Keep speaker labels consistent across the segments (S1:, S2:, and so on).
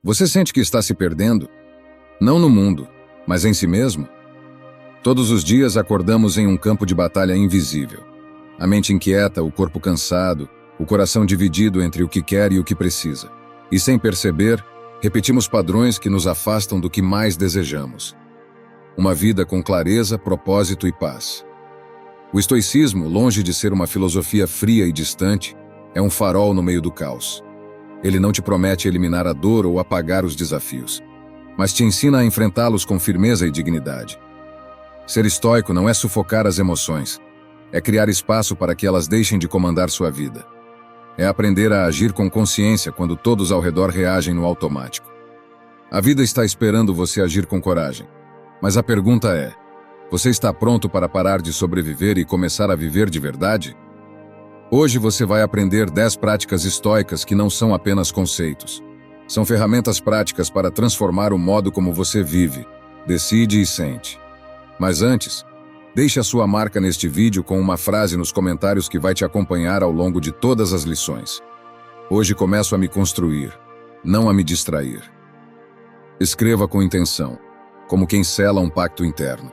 S1: Você sente que está se perdendo? Não no mundo, mas em si mesmo? Todos os dias acordamos em um campo de batalha invisível. A mente inquieta, o corpo cansado, o coração dividido entre o que quer e o que precisa. E sem perceber, repetimos padrões que nos afastam do que mais desejamos. Uma vida com clareza, propósito e paz. O estoicismo, longe de ser uma filosofia fria e distante, é um farol no meio do caos. Ele não te promete eliminar a dor ou apagar os desafios, mas te ensina a enfrentá-los com firmeza e dignidade. Ser estoico não é sufocar as emoções, é criar espaço para que elas deixem de comandar sua vida. É aprender a agir com consciência quando todos ao redor reagem no automático. A vida está esperando você agir com coragem, mas a pergunta é: você está pronto para parar de sobreviver e começar a viver de verdade? Hoje você vai aprender 10 práticas estoicas que não são apenas conceitos. São ferramentas práticas para transformar o modo como você vive, decide e sente. Mas antes, deixe a sua marca neste vídeo com uma frase nos comentários que vai te acompanhar ao longo de todas as lições. Hoje começo a me construir, não a me distrair. Escreva com intenção, como quem sela um pacto interno.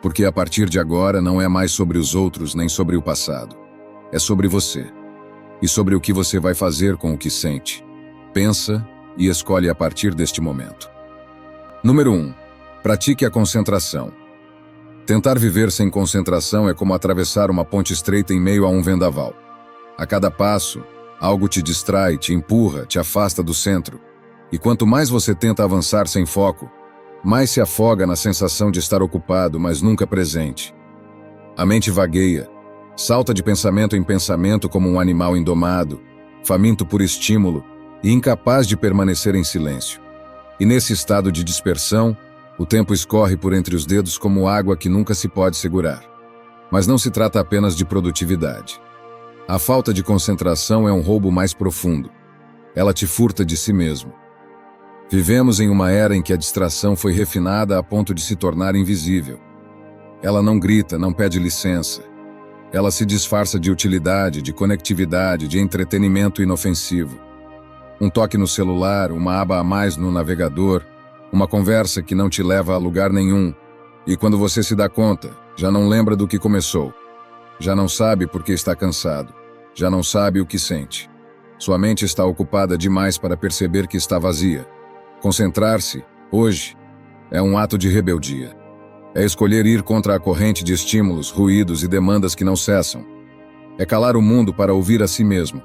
S1: Porque a partir de agora não é mais sobre os outros nem sobre o passado. É sobre você. E sobre o que você vai fazer com o que sente. Pensa e escolhe a partir deste momento. Número 1. Pratique a concentração. Tentar viver sem concentração é como atravessar uma ponte estreita em meio a um vendaval. A cada passo, algo te distrai, te empurra, te afasta do centro. E quanto mais você tenta avançar sem foco, mais se afoga na sensação de estar ocupado, mas nunca presente. A mente vagueia, salta de pensamento em pensamento como um animal indomado, faminto por estímulo e incapaz de permanecer em silêncio. E nesse estado de dispersão, o tempo escorre por entre os dedos como água que nunca se pode segurar. Mas não se trata apenas de produtividade. A falta de concentração é um roubo mais profundo. Ela te furta de si mesmo. Vivemos em uma era em que a distração foi refinada a ponto de se tornar invisível. Ela não grita, não pede licença. Ela se disfarça de utilidade, de conectividade, de entretenimento inofensivo. Um toque no celular, uma aba a mais no navegador, uma conversa que não te leva a lugar nenhum. E quando você se dá conta, já não lembra do que começou. Já não sabe porque está cansado. Já não sabe o que sente. Sua mente está ocupada demais para perceber que está vazia. Concentrar-se, hoje, é um ato de rebeldia. É escolher ir contra a corrente de estímulos, ruídos e demandas que não cessam. É calar o mundo para ouvir a si mesmo.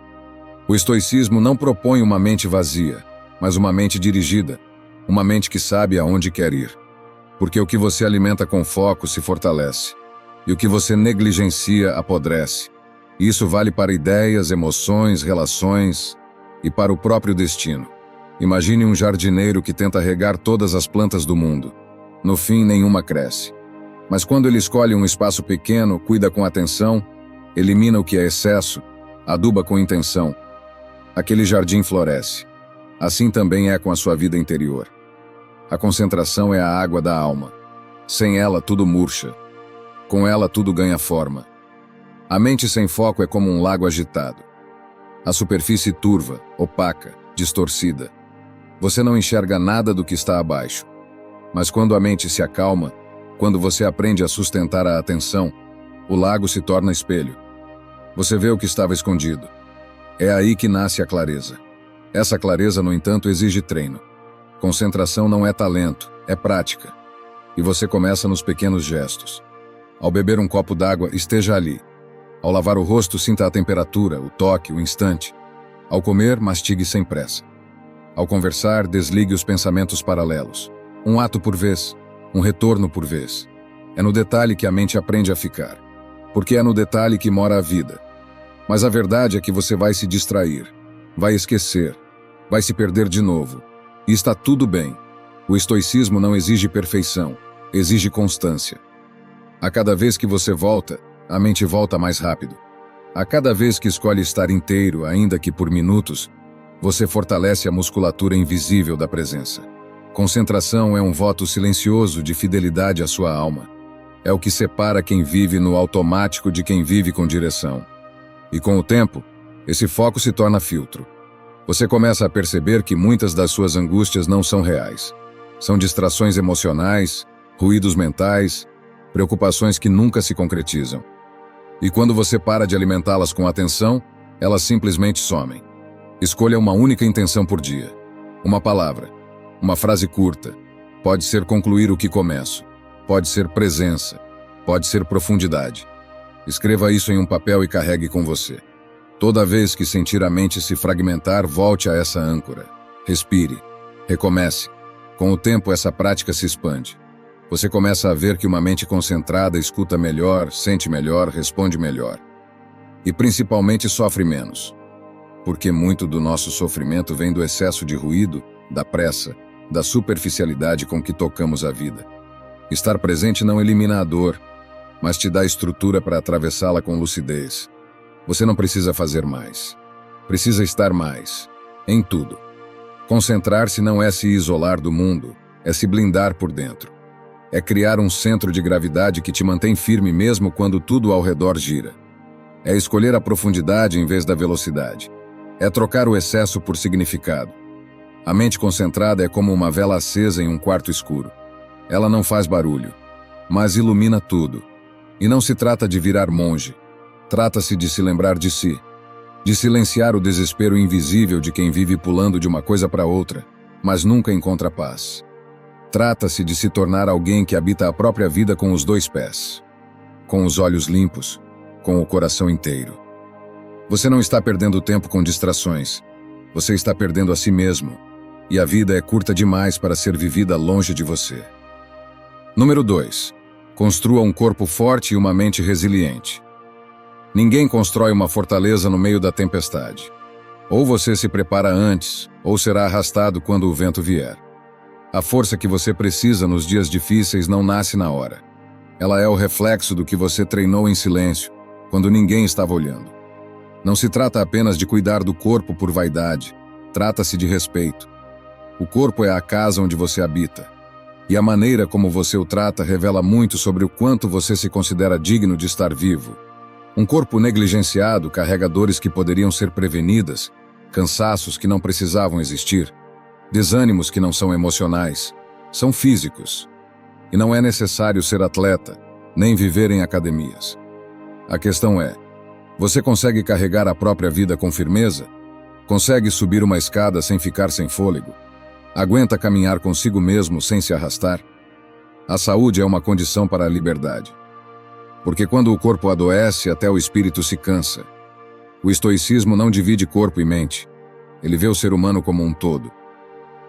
S1: O estoicismo não propõe uma mente vazia, mas uma mente dirigida, uma mente que sabe aonde quer ir. Porque o que você alimenta com foco se fortalece, e o que você negligencia apodrece. E isso vale para ideias, emoções, relações e para o próprio destino. Imagine um jardineiro que tenta regar todas as plantas do mundo. No fim, nenhuma cresce. Mas quando ele escolhe um espaço pequeno, cuida com atenção, elimina o que é excesso, aduba com intenção, aquele jardim floresce. Assim também é com a sua vida interior. A concentração é a água da alma. Sem ela, tudo murcha. Com ela, tudo ganha forma. A mente sem foco é como um lago agitado. A superfície turva, opaca, distorcida. Você não enxerga nada do que está abaixo. Mas quando a mente se acalma, quando você aprende a sustentar a atenção, o lago se torna espelho. Você vê o que estava escondido. É aí que nasce a clareza. Essa clareza, no entanto, exige treino. Concentração não é talento, é prática. E você começa nos pequenos gestos. Ao beber um copo d'água, esteja ali. Ao lavar o rosto, sinta a temperatura, o toque, o instante. Ao comer, mastigue sem pressa. Ao conversar, desligue os pensamentos paralelos. Um ato por vez, um retorno por vez. É no detalhe que a mente aprende a ficar. Porque é no detalhe que mora a vida. Mas a verdade é que você vai se distrair, vai esquecer, vai se perder de novo. E está tudo bem. O estoicismo não exige perfeição, exige constância. A cada vez que você volta, a mente volta mais rápido. A cada vez que escolhe estar inteiro, ainda que por minutos, você fortalece a musculatura invisível da presença. Concentração é um voto silencioso de fidelidade à sua alma. É o que separa quem vive no automático de quem vive com direção. E com o tempo, esse foco se torna filtro. Você começa a perceber que muitas das suas angústias não são reais. São distrações emocionais, ruídos mentais, preocupações que nunca se concretizam. E quando você para de alimentá-las com atenção, elas simplesmente somem. Escolha uma única intenção por dia. Uma palavra, uma frase curta. Pode ser concluir o que começo. Pode ser presença. Pode ser profundidade. Escreva isso em um papel e carregue com você. Toda vez que sentir a mente se fragmentar, volte a essa âncora. Respire. Recomece. Com o tempo, essa prática se expande. Você começa a ver que uma mente concentrada escuta melhor, sente melhor, responde melhor. E principalmente sofre menos. Porque muito do nosso sofrimento vem do excesso de ruído, da pressa, da superficialidade com que tocamos a vida. Estar presente não elimina a dor, mas te dá estrutura para atravessá-la com lucidez. Você não precisa fazer mais. Precisa estar mais. Em tudo. Concentrar-se não é se isolar do mundo, é se blindar por dentro. É criar um centro de gravidade que te mantém firme mesmo quando tudo ao redor gira. É escolher a profundidade em vez da velocidade. É trocar o excesso por significado. A mente concentrada é como uma vela acesa em um quarto escuro. Ela não faz barulho, mas ilumina tudo. E não se trata de virar monge. Trata-se de se lembrar de si. De silenciar o desespero invisível de quem vive pulando de uma coisa para outra, mas nunca encontra paz. Trata-se de se tornar alguém que habita a própria vida com os dois pés. Com os olhos limpos, com o coração inteiro. Você não está perdendo tempo com distrações. Você está perdendo a si mesmo. E a vida é curta demais para ser vivida longe de você. Número 2. Construa um corpo forte e uma mente resiliente. Ninguém constrói uma fortaleza no meio da tempestade. Ou você se prepara antes, ou será arrastado quando o vento vier. A força que você precisa nos dias difíceis não nasce na hora. Ela é o reflexo do que você treinou em silêncio, quando ninguém estava olhando. Não se trata apenas de cuidar do corpo por vaidade, trata-se de respeito. O corpo é a casa onde você habita. E a maneira como você o trata revela muito sobre o quanto você se considera digno de estar vivo. Um corpo negligenciado carrega dores que poderiam ser prevenidas, cansaços que não precisavam existir, desânimos que não são emocionais, são físicos. E não é necessário ser atleta, nem viver em academias. A questão é, você consegue carregar a própria vida com firmeza? Consegue subir uma escada sem ficar sem fôlego? Aguenta caminhar consigo mesmo sem se arrastar? A saúde é uma condição para a liberdade. Porque quando o corpo adoece, até o espírito se cansa. O estoicismo não divide corpo e mente. Ele vê o ser humano como um todo.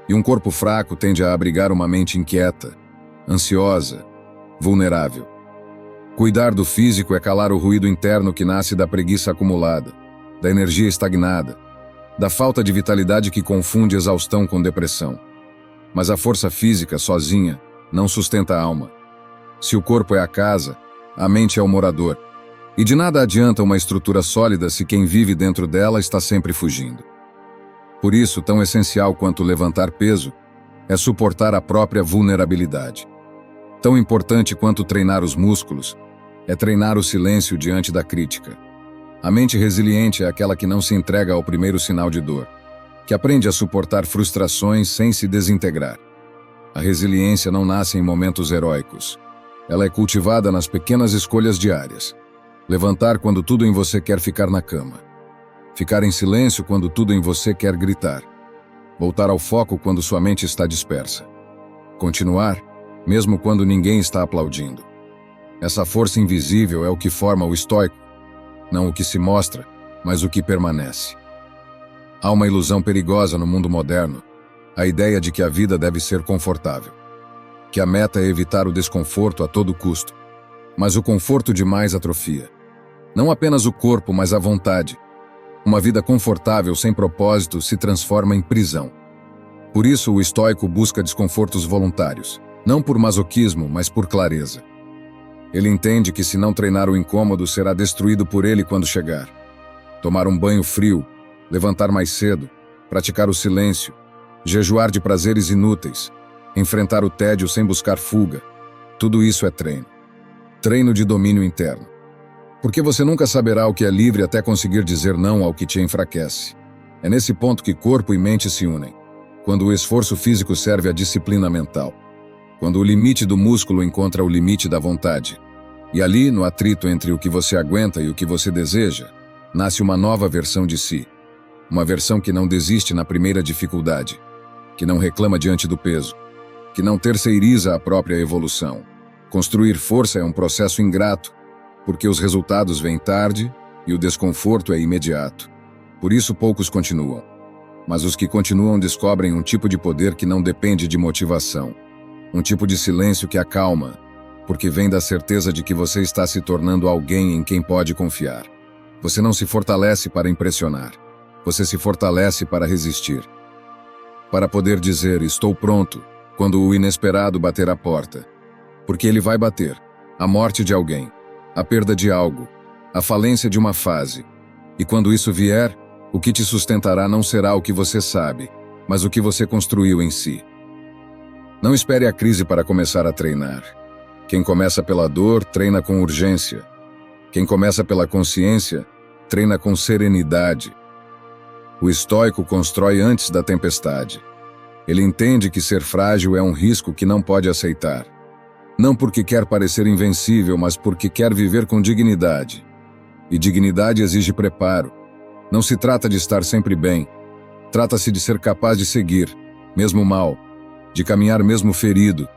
S1: E um corpo fraco tende a abrigar uma mente inquieta, ansiosa, vulnerável. Cuidar do físico é calar o ruído interno que nasce da preguiça acumulada, da energia estagnada, da falta de vitalidade que confunde exaustão com depressão. Mas a força física, sozinha, não sustenta a alma. Se o corpo é a casa, a mente é o morador. E de nada adianta uma estrutura sólida se quem vive dentro dela está sempre fugindo. Por isso, tão essencial quanto levantar peso, é suportar a própria vulnerabilidade. Tão importante quanto treinar os músculos, é treinar o silêncio diante da crítica. A mente resiliente é aquela que não se entrega ao primeiro sinal de dor, que aprende a suportar frustrações sem se desintegrar. A resiliência não nasce em momentos heróicos. Ela é cultivada nas pequenas escolhas diárias. Levantar quando tudo em você quer ficar na cama. Ficar em silêncio quando tudo em você quer gritar. Voltar ao foco quando sua mente está dispersa. Continuar, mesmo quando ninguém está aplaudindo. Essa força invisível é o que forma o estoico. Não o que se mostra, mas o que permanece. Há uma ilusão perigosa no mundo moderno. A ideia de que a vida deve ser confortável. Que a meta é evitar o desconforto a todo custo. Mas o conforto demais atrofia. Não apenas o corpo, mas a vontade. Uma vida confortável sem propósito se transforma em prisão. Por isso o estoico busca desconfortos voluntários, não por masoquismo, mas por clareza. Ele entende que se não treinar o incômodo, será destruído por ele quando chegar. Tomar um banho frio, levantar mais cedo, praticar o silêncio, jejuar de prazeres inúteis, enfrentar o tédio sem buscar fuga. Tudo isso é treino. Treino de domínio interno. Porque você nunca saberá o que é livre até conseguir dizer não ao que te enfraquece. É nesse ponto que corpo e mente se unem, quando o esforço físico serve à disciplina mental, quando o limite do músculo encontra o limite da vontade. E ali, no atrito entre o que você aguenta e o que você deseja, nasce uma nova versão de si. Uma versão que não desiste na primeira dificuldade, que não reclama diante do peso, que não terceiriza a própria evolução. Construir força é um processo ingrato, porque os resultados vêm tarde e o desconforto é imediato. Por isso poucos continuam. Mas os que continuam descobrem um tipo de poder que não depende de motivação. Um tipo de silêncio que acalma, porque vem da certeza de que você está se tornando alguém em quem pode confiar. Você não se fortalece para impressionar. Você se fortalece para resistir. Para poder dizer, estou pronto, quando o inesperado bater à porta. Porque ele vai bater. A morte de alguém, a perda de algo, a falência de uma fase. E quando isso vier, o que te sustentará não será o que você sabe, mas o que você construiu em si. Não espere a crise para começar a treinar. Quem começa pela dor, treina com urgência. Quem começa pela consciência, treina com serenidade. O estoico constrói antes da tempestade. Ele entende que ser frágil é um risco que não pode aceitar. Não porque quer parecer invencível, mas porque quer viver com dignidade. E dignidade exige preparo. Não se trata de estar sempre bem. Trata-se de ser capaz de seguir, mesmo mal, de caminhar mesmo ferido,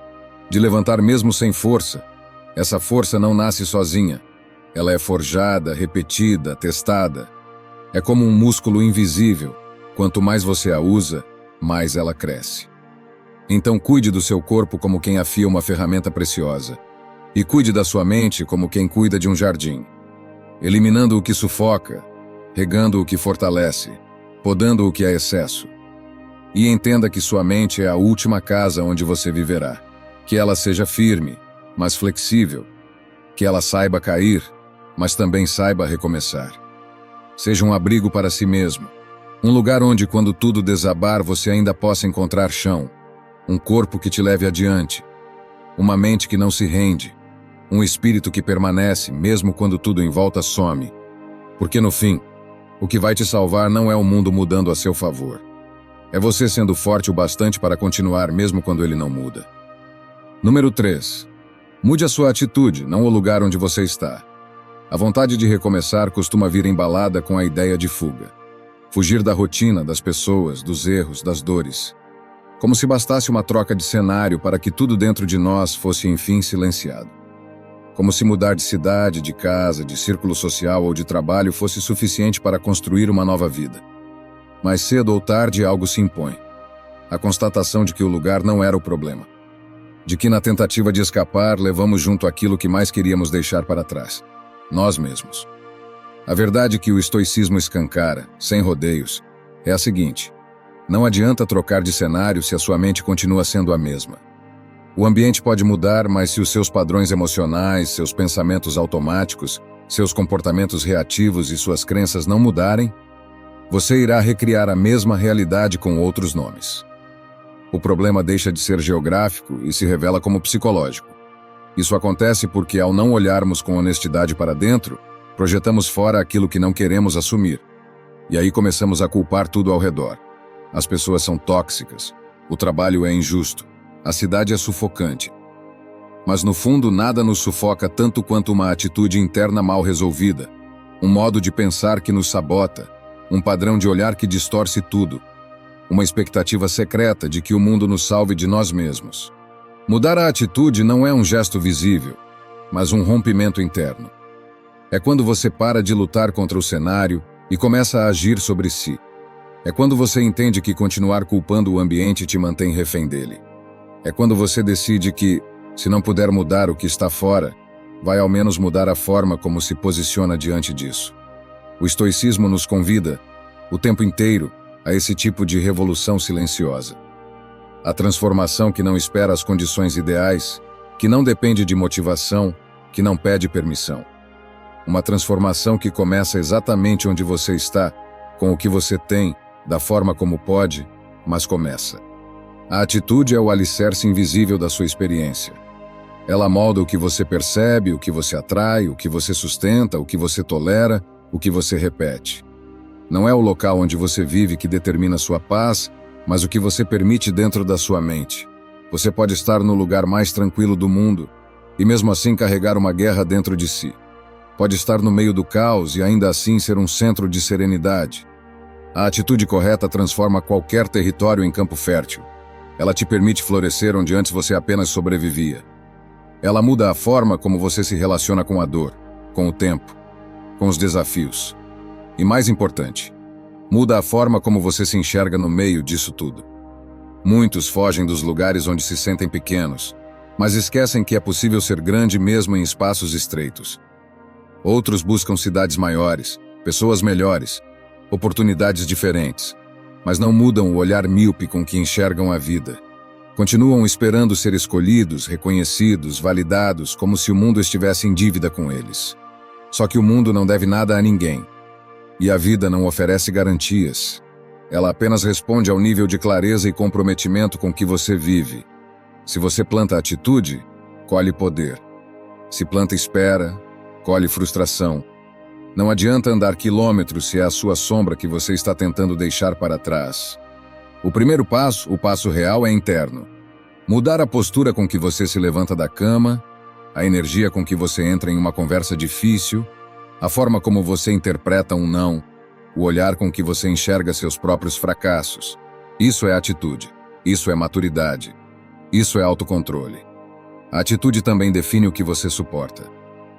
S1: de levantar mesmo sem força. Essa força não nasce sozinha. Ela é forjada, repetida, testada. É como um músculo invisível. Quanto mais você a usa, mais ela cresce. Então cuide do seu corpo como quem afia uma ferramenta preciosa. E cuide da sua mente como quem cuida de um jardim. Eliminando o que sufoca, regando o que fortalece, podando o que é excesso. E entenda que sua mente é a última casa onde você viverá. Que ela seja firme, mas flexível. Que ela saiba cair, mas também saiba recomeçar. Seja um abrigo para si mesmo. Um lugar onde, quando tudo desabar, você ainda possa encontrar chão. Um corpo que te leve adiante. Uma mente que não se rende. Um espírito que permanece, mesmo quando tudo em volta some. Porque no fim, o que vai te salvar não é o mundo mudando a seu favor. É você sendo forte o bastante para continuar mesmo quando ele não muda. Número 3. Mude a sua atitude, não o lugar onde você está. A vontade de recomeçar costuma vir embalada com a ideia de fuga. Fugir da rotina, das pessoas, dos erros, das dores. Como se bastasse uma troca de cenário para que tudo dentro de nós fosse enfim silenciado. Como se mudar de cidade, de casa, de círculo social ou de trabalho fosse suficiente para construir uma nova vida. Mais cedo ou tarde algo se impõe. A constatação de que o lugar não era o problema. De que na tentativa de escapar levamos junto aquilo que mais queríamos deixar para trás. Nós mesmos. A verdade que o estoicismo escancara, sem rodeios, é a seguinte: não adianta trocar de cenário se a sua mente continua sendo a mesma. O ambiente pode mudar, mas se os seus padrões emocionais, seus pensamentos automáticos, seus comportamentos reativos e suas crenças não mudarem, você irá recriar a mesma realidade com outros nomes. O problema deixa de ser geográfico e se revela como psicológico. Isso acontece porque, ao não olharmos com honestidade para dentro, projetamos fora aquilo que não queremos assumir. E aí começamos a culpar tudo ao redor. As pessoas são tóxicas, o trabalho é injusto, a cidade é sufocante. Mas no fundo nada nos sufoca tanto quanto uma atitude interna mal resolvida, um modo de pensar que nos sabota, um padrão de olhar que distorce tudo, uma expectativa secreta de que o mundo nos salve de nós mesmos. Mudar a atitude não é um gesto visível, mas um rompimento interno. É quando você para de lutar contra o cenário e começa a agir sobre si. É quando você entende que continuar culpando o ambiente te mantém refém dele. É quando você decide que, se não puder mudar o que está fora, vai ao menos mudar a forma como se posiciona diante disso. O estoicismo nos convida, o tempo inteiro, a esse tipo de revolução silenciosa. A transformação que não espera as condições ideais, que não depende de motivação, que não pede permissão. Uma transformação que começa exatamente onde você está, com o que você tem, da forma como pode, mas começa. A atitude é o alicerce invisível da sua experiência. Ela molda o que você percebe, o que você atrai, o que você sustenta, o que você tolera, o que você repete. Não é o local onde você vive que determina sua paz, mas o que você permite dentro da sua mente. Você pode estar no lugar mais tranquilo do mundo e mesmo assim carregar uma guerra dentro de si. Pode estar no meio do caos e ainda assim ser um centro de serenidade. A atitude correta transforma qualquer território em campo fértil. Ela te permite florescer onde antes você apenas sobrevivia. Ela muda a forma como você se relaciona com a dor, com o tempo, com os desafios. E mais importante, muda a forma como você se enxerga no meio disso tudo. Muitos fogem dos lugares onde se sentem pequenos, mas esquecem que é possível ser grande mesmo em espaços estreitos. Outros buscam cidades maiores, pessoas melhores, oportunidades diferentes, mas não mudam o olhar míope com que enxergam a vida. Continuam esperando ser escolhidos, reconhecidos, validados, como se o mundo estivesse em dívida com eles. Só que o mundo não deve nada a ninguém. E a vida não oferece garantias. Ela apenas responde ao nível de clareza e comprometimento com que você vive. Se você planta atitude, colhe poder. Se planta espera, colhe frustração. Não adianta andar quilômetros se é a sua sombra que você está tentando deixar para trás. O primeiro passo, o passo real, é interno. Mudar a postura com que você se levanta da cama, a energia com que você entra em uma conversa difícil, a forma como você interpreta um não, o olhar com que você enxerga seus próprios fracassos. Isso é atitude. Isso é maturidade. Isso é autocontrole. A atitude também define o que você suporta.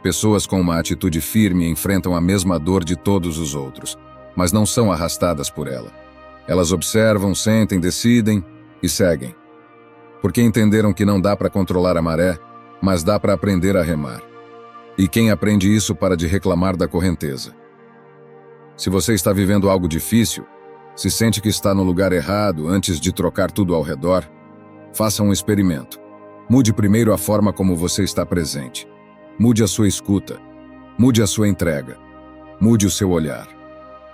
S1: Pessoas com uma atitude firme enfrentam a mesma dor de todos os outros, mas não são arrastadas por ela. Elas observam, sentem, decidem e seguem. Porque entenderam que não dá para controlar a maré, mas dá para aprender a remar. E quem aprende isso para de reclamar da correnteza. Se você está vivendo algo difícil, se sente que está no lugar errado antes de trocar tudo ao redor, faça um experimento. Mude primeiro a forma como você está presente. Mude a sua escuta. Mude a sua entrega. Mude o seu olhar.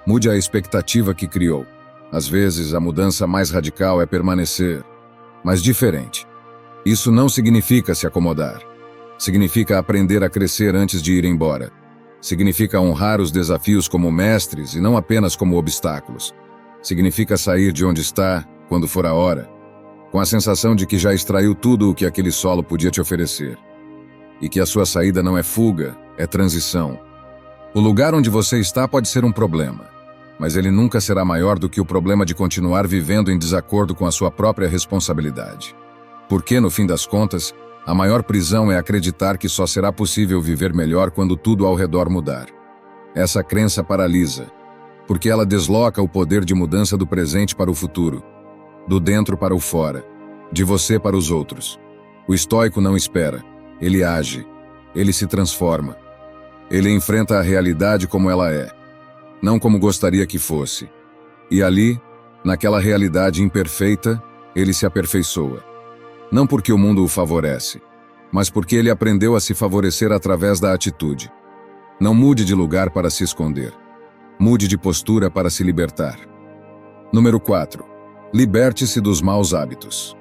S1: Mude a expectativa que criou. Às vezes, a mudança mais radical é permanecer, mas diferente. Isso não significa se acomodar. Significa aprender a crescer antes de ir embora. Significa honrar os desafios como mestres e não apenas como obstáculos. Significa sair de onde está, quando for a hora, com a sensação de que já extraiu tudo o que aquele solo podia te oferecer. E que a sua saída não é fuga, é transição. O lugar onde você está pode ser um problema, mas ele nunca será maior do que o problema de continuar vivendo em desacordo com a sua própria responsabilidade. Porque, no fim das contas, a maior prisão é acreditar que só será possível viver melhor quando tudo ao redor mudar. Essa crença paralisa, porque ela desloca o poder de mudança do presente para o futuro, do dentro para o fora, de você para os outros. O estoico não espera, ele age, ele se transforma. Ele enfrenta a realidade como ela é, não como gostaria que fosse. E ali, naquela realidade imperfeita, ele se aperfeiçoa. Não porque o mundo o favorece, mas porque ele aprendeu a se favorecer através da atitude. Não mude de lugar para se esconder. Mude de postura para se libertar. Número 4. Liberte-se dos maus hábitos.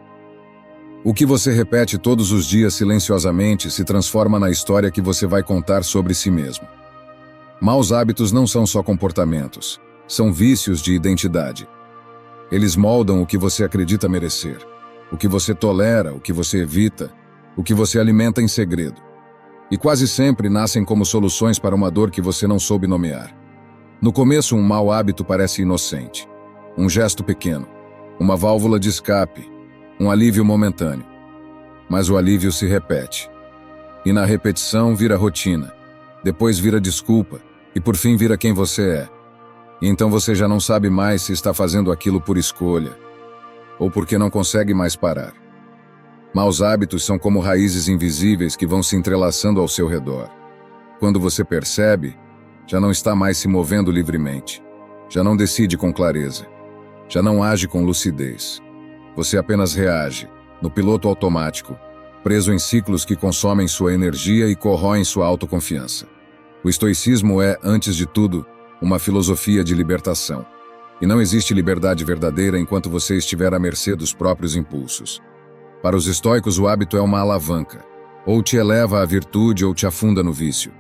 S1: O que você repete todos os dias silenciosamente se transforma na história que você vai contar sobre si mesmo. Maus hábitos não são só comportamentos, são vícios de identidade. Eles moldam o que você acredita merecer, o que você tolera, o que você evita, o que você alimenta em segredo. E quase sempre nascem como soluções para uma dor que você não soube nomear. No começo, um mau hábito parece inocente. Um gesto pequeno, uma válvula de escape, um alívio momentâneo. Mas o alívio se repete. E na repetição vira rotina. Depois vira desculpa. E por fim vira quem você é. E então você já não sabe mais se está fazendo aquilo por escolha ou porque não consegue mais parar. Maus hábitos são como raízes invisíveis que vão se entrelaçando ao seu redor. Quando você percebe, já não está mais se movendo livremente. Já não decide com clareza. Já não age com lucidez. Você apenas reage, no piloto automático, preso em ciclos que consomem sua energia e corroem sua autoconfiança. O estoicismo é, antes de tudo, uma filosofia de libertação. E não existe liberdade verdadeira enquanto você estiver à mercê dos próprios impulsos. Para os estoicos, o hábito é uma alavanca. Ou te eleva à virtude ou te afunda no vício.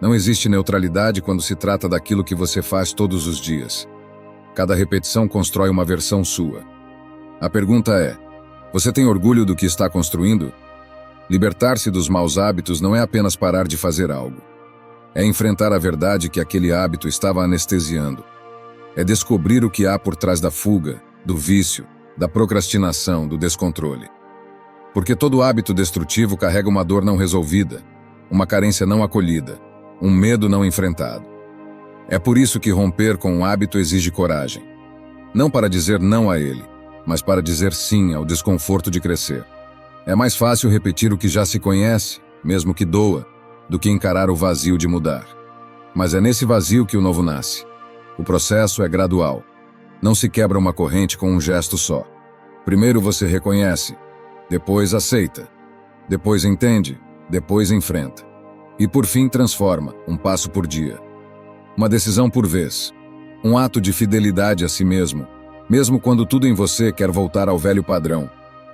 S1: Não existe neutralidade quando se trata daquilo que você faz todos os dias. Cada repetição constrói uma versão sua. A pergunta é: você tem orgulho do que está construindo? Libertar-se dos maus hábitos não é apenas parar de fazer algo. É enfrentar a verdade que aquele hábito estava anestesiando. É descobrir o que há por trás da fuga, do vício, da procrastinação, do descontrole. Porque todo hábito destrutivo carrega uma dor não resolvida, uma carência não acolhida, um medo não enfrentado. É por isso que romper com um hábito exige coragem. Não para dizer não a ele, mas para dizer sim ao desconforto de crescer. É mais fácil repetir o que já se conhece, mesmo que doa, do que encarar o vazio de mudar. Mas é nesse vazio que o novo nasce. O processo é gradual. Não se quebra uma corrente com um gesto só. Primeiro você reconhece, depois aceita, depois entende, depois enfrenta. E por fim transforma, um passo por dia. Uma decisão por vez. Um ato de fidelidade a si mesmo, mesmo quando tudo em você quer voltar ao velho padrão.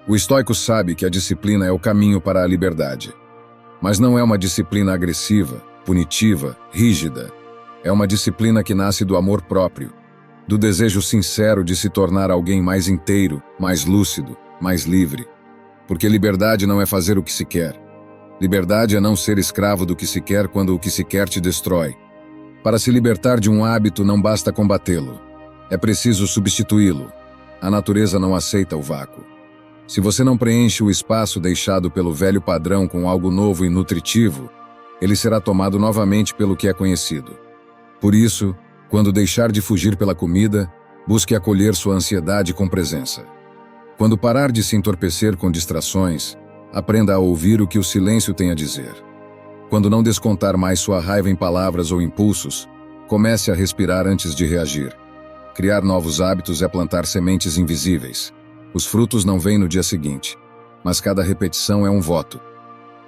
S1: O estoico sabe que a disciplina é o caminho para a liberdade. Mas não é uma disciplina agressiva, punitiva, rígida. É uma disciplina que nasce do amor próprio, do desejo sincero de se tornar alguém mais inteiro, mais lúcido, mais livre. Porque liberdade não é fazer o que se quer. Liberdade é não ser escravo do que se quer quando o que se quer te destrói. Para se libertar de um hábito não basta combatê-lo. É preciso substituí-lo. A natureza não aceita o vácuo. Se você não preenche o espaço deixado pelo velho padrão com algo novo e nutritivo, ele será tomado novamente pelo que é conhecido. Por isso, quando deixar de fugir pela comida, busque acolher sua ansiedade com presença. Quando parar de se entorpecer com distrações, aprenda a ouvir o que o silêncio tem a dizer. Quando não descontar mais sua raiva em palavras ou impulsos, comece a respirar antes de reagir. Criar novos hábitos é plantar sementes invisíveis. Os frutos não vêm no dia seguinte, mas cada repetição é um voto.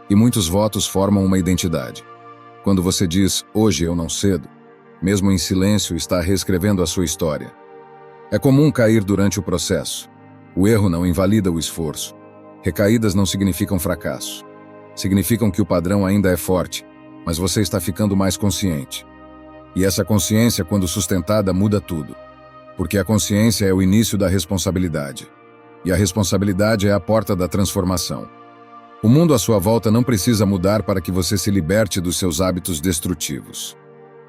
S1: E muitos votos formam uma identidade. Quando você diz, hoje eu não cedo, mesmo em silêncio está reescrevendo a sua história. É comum cair durante o processo. O erro não invalida o esforço. Recaídas não significam fracasso. Significam que o padrão ainda é forte, mas você está ficando mais consciente. E essa consciência, quando sustentada, muda tudo. Porque a consciência é o início da responsabilidade. E a responsabilidade é a porta da transformação. O mundo à sua volta não precisa mudar para que você se liberte dos seus hábitos destrutivos.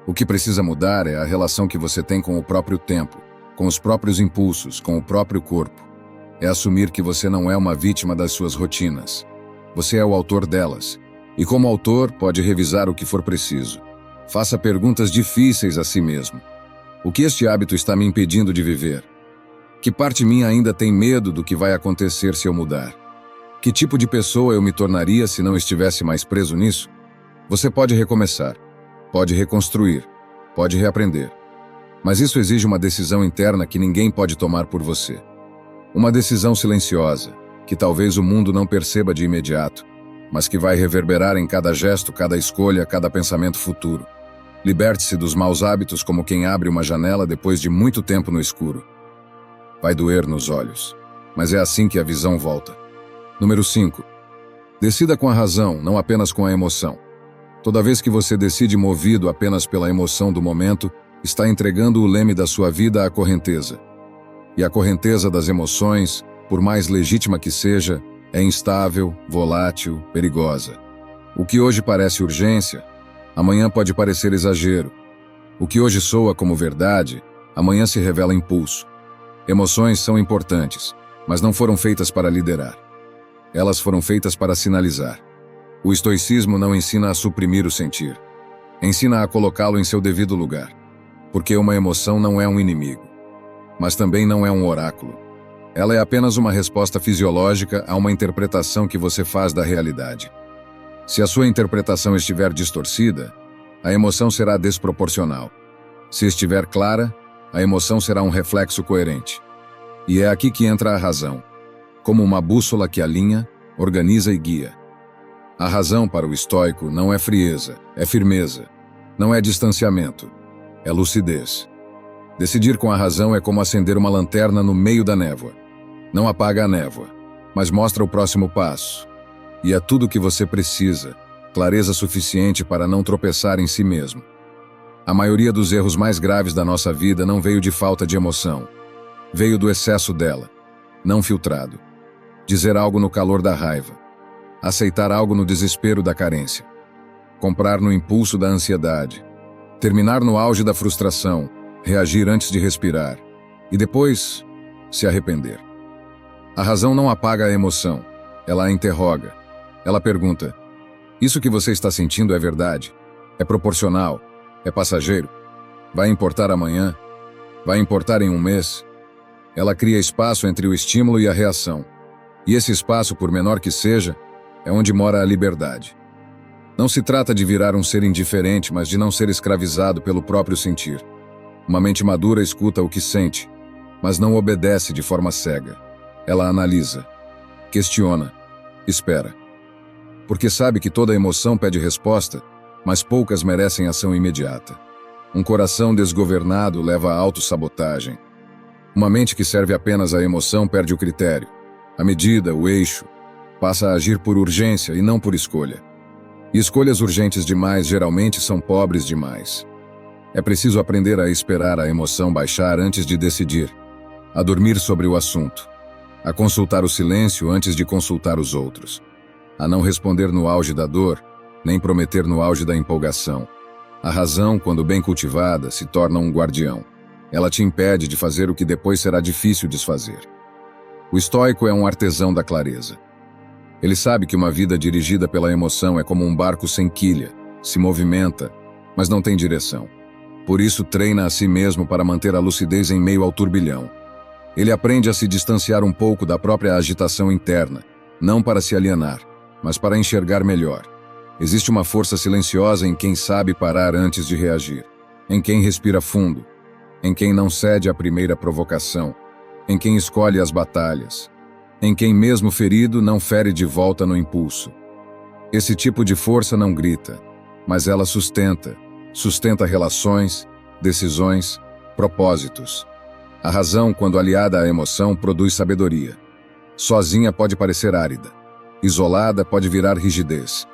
S1: O que precisa mudar é a relação que você tem com o próprio tempo, com os próprios impulsos, com o próprio corpo. É assumir que você não é uma vítima das suas rotinas. Você é o autor delas. E como autor, pode revisar o que for preciso. Faça perguntas difíceis a si mesmo. O que este hábito está me impedindo de viver? Que parte minha ainda tem medo do que vai acontecer se eu mudar? Que tipo de pessoa eu me tornaria se não estivesse mais preso nisso? Você pode recomeçar, pode reconstruir, pode reaprender. Mas isso exige uma decisão interna que ninguém pode tomar por você. Uma decisão silenciosa, que talvez o mundo não perceba de imediato, mas que vai reverberar em cada gesto, cada escolha, cada pensamento futuro. Liberte-se dos maus hábitos como quem abre uma janela depois de muito tempo no escuro. Vai doer nos olhos, mas é assim que a visão volta. Número 5. Decida com a razão, não apenas com a emoção. Toda vez que você decide movido apenas pela emoção do momento, está entregando o leme da sua vida à correnteza. E a correnteza das emoções, por mais legítima que seja, é instável, volátil, perigosa. O que hoje parece urgência, amanhã pode parecer exagero. O que hoje soa como verdade, amanhã se revela impulso. Emoções são importantes, mas não foram feitas para liderar. Elas foram feitas para sinalizar. O estoicismo não ensina a suprimir o sentir. Ensina a colocá-lo em seu devido lugar. Porque uma emoção não é um inimigo. Mas também não é um oráculo. Ela é apenas uma resposta fisiológica a uma interpretação que você faz da realidade. Se a sua interpretação estiver distorcida, a emoção será desproporcional. Se estiver clara, a emoção será um reflexo coerente. E é aqui que entra a razão, como uma bússola que alinha, organiza e guia. A razão para o estoico não é frieza, é firmeza. Não é distanciamento, é lucidez. Decidir com a razão é como acender uma lanterna no meio da névoa. Não apaga a névoa, mas mostra o próximo passo. E é tudo o que você precisa clareza suficiente para não tropeçar em si mesmo. A maioria dos erros mais graves da nossa vida não veio de falta de emoção. Veio do excesso dela, não filtrado. Dizer algo no calor da raiva. Aceitar algo no desespero da carência. Comprar no impulso da ansiedade. Terminar no auge da frustração. Reagir antes de respirar. E depois, se arrepender. A razão não apaga a emoção. Ela a interroga. Ela pergunta: isso que você está sentindo é verdade? É proporcional? É passageiro? Vai importar amanhã? Vai importar em um mês? Ela cria espaço entre o estímulo e a reação. E esse espaço, por menor que seja, é onde mora a liberdade. Não se trata de virar um ser indiferente, mas de não ser escravizado pelo próprio sentir. Uma mente madura escuta o que sente, mas não obedece de forma cega. Ela analisa, questiona, espera. Porque sabe que toda emoção pede resposta, mas poucas merecem ação imediata. Um coração desgovernado leva à autossabotagem. Uma mente que serve apenas à emoção perde o critério, a medida, o eixo. Passa a agir por urgência e não por escolha. E escolhas urgentes demais geralmente são pobres demais. É preciso aprender a esperar a emoção baixar antes de decidir, a dormir sobre o assunto, a consultar o silêncio antes de consultar os outros, a não responder no auge da dor, nem prometer no auge da empolgação. A razão, quando bem cultivada, se torna um guardião. Ela te impede de fazer o que depois será difícil desfazer. O estoico é um artesão da clareza. Ele sabe que uma vida dirigida pela emoção é como um barco sem quilha, se movimenta, mas não tem direção. Por isso treina a si mesmo para manter a lucidez em meio ao turbilhão. Ele aprende a se distanciar um pouco da própria agitação interna, não para se alienar, mas para enxergar melhor. Existe uma força silenciosa em quem sabe parar antes de reagir, em quem respira fundo, em quem não cede à primeira provocação, em quem escolhe as batalhas, em quem mesmo ferido não fere de volta no impulso. Esse tipo de força não grita, mas ela sustenta relações, decisões, propósitos. A razão, quando aliada à emoção, produz sabedoria. Sozinha pode parecer árida, isolada pode virar rigidez.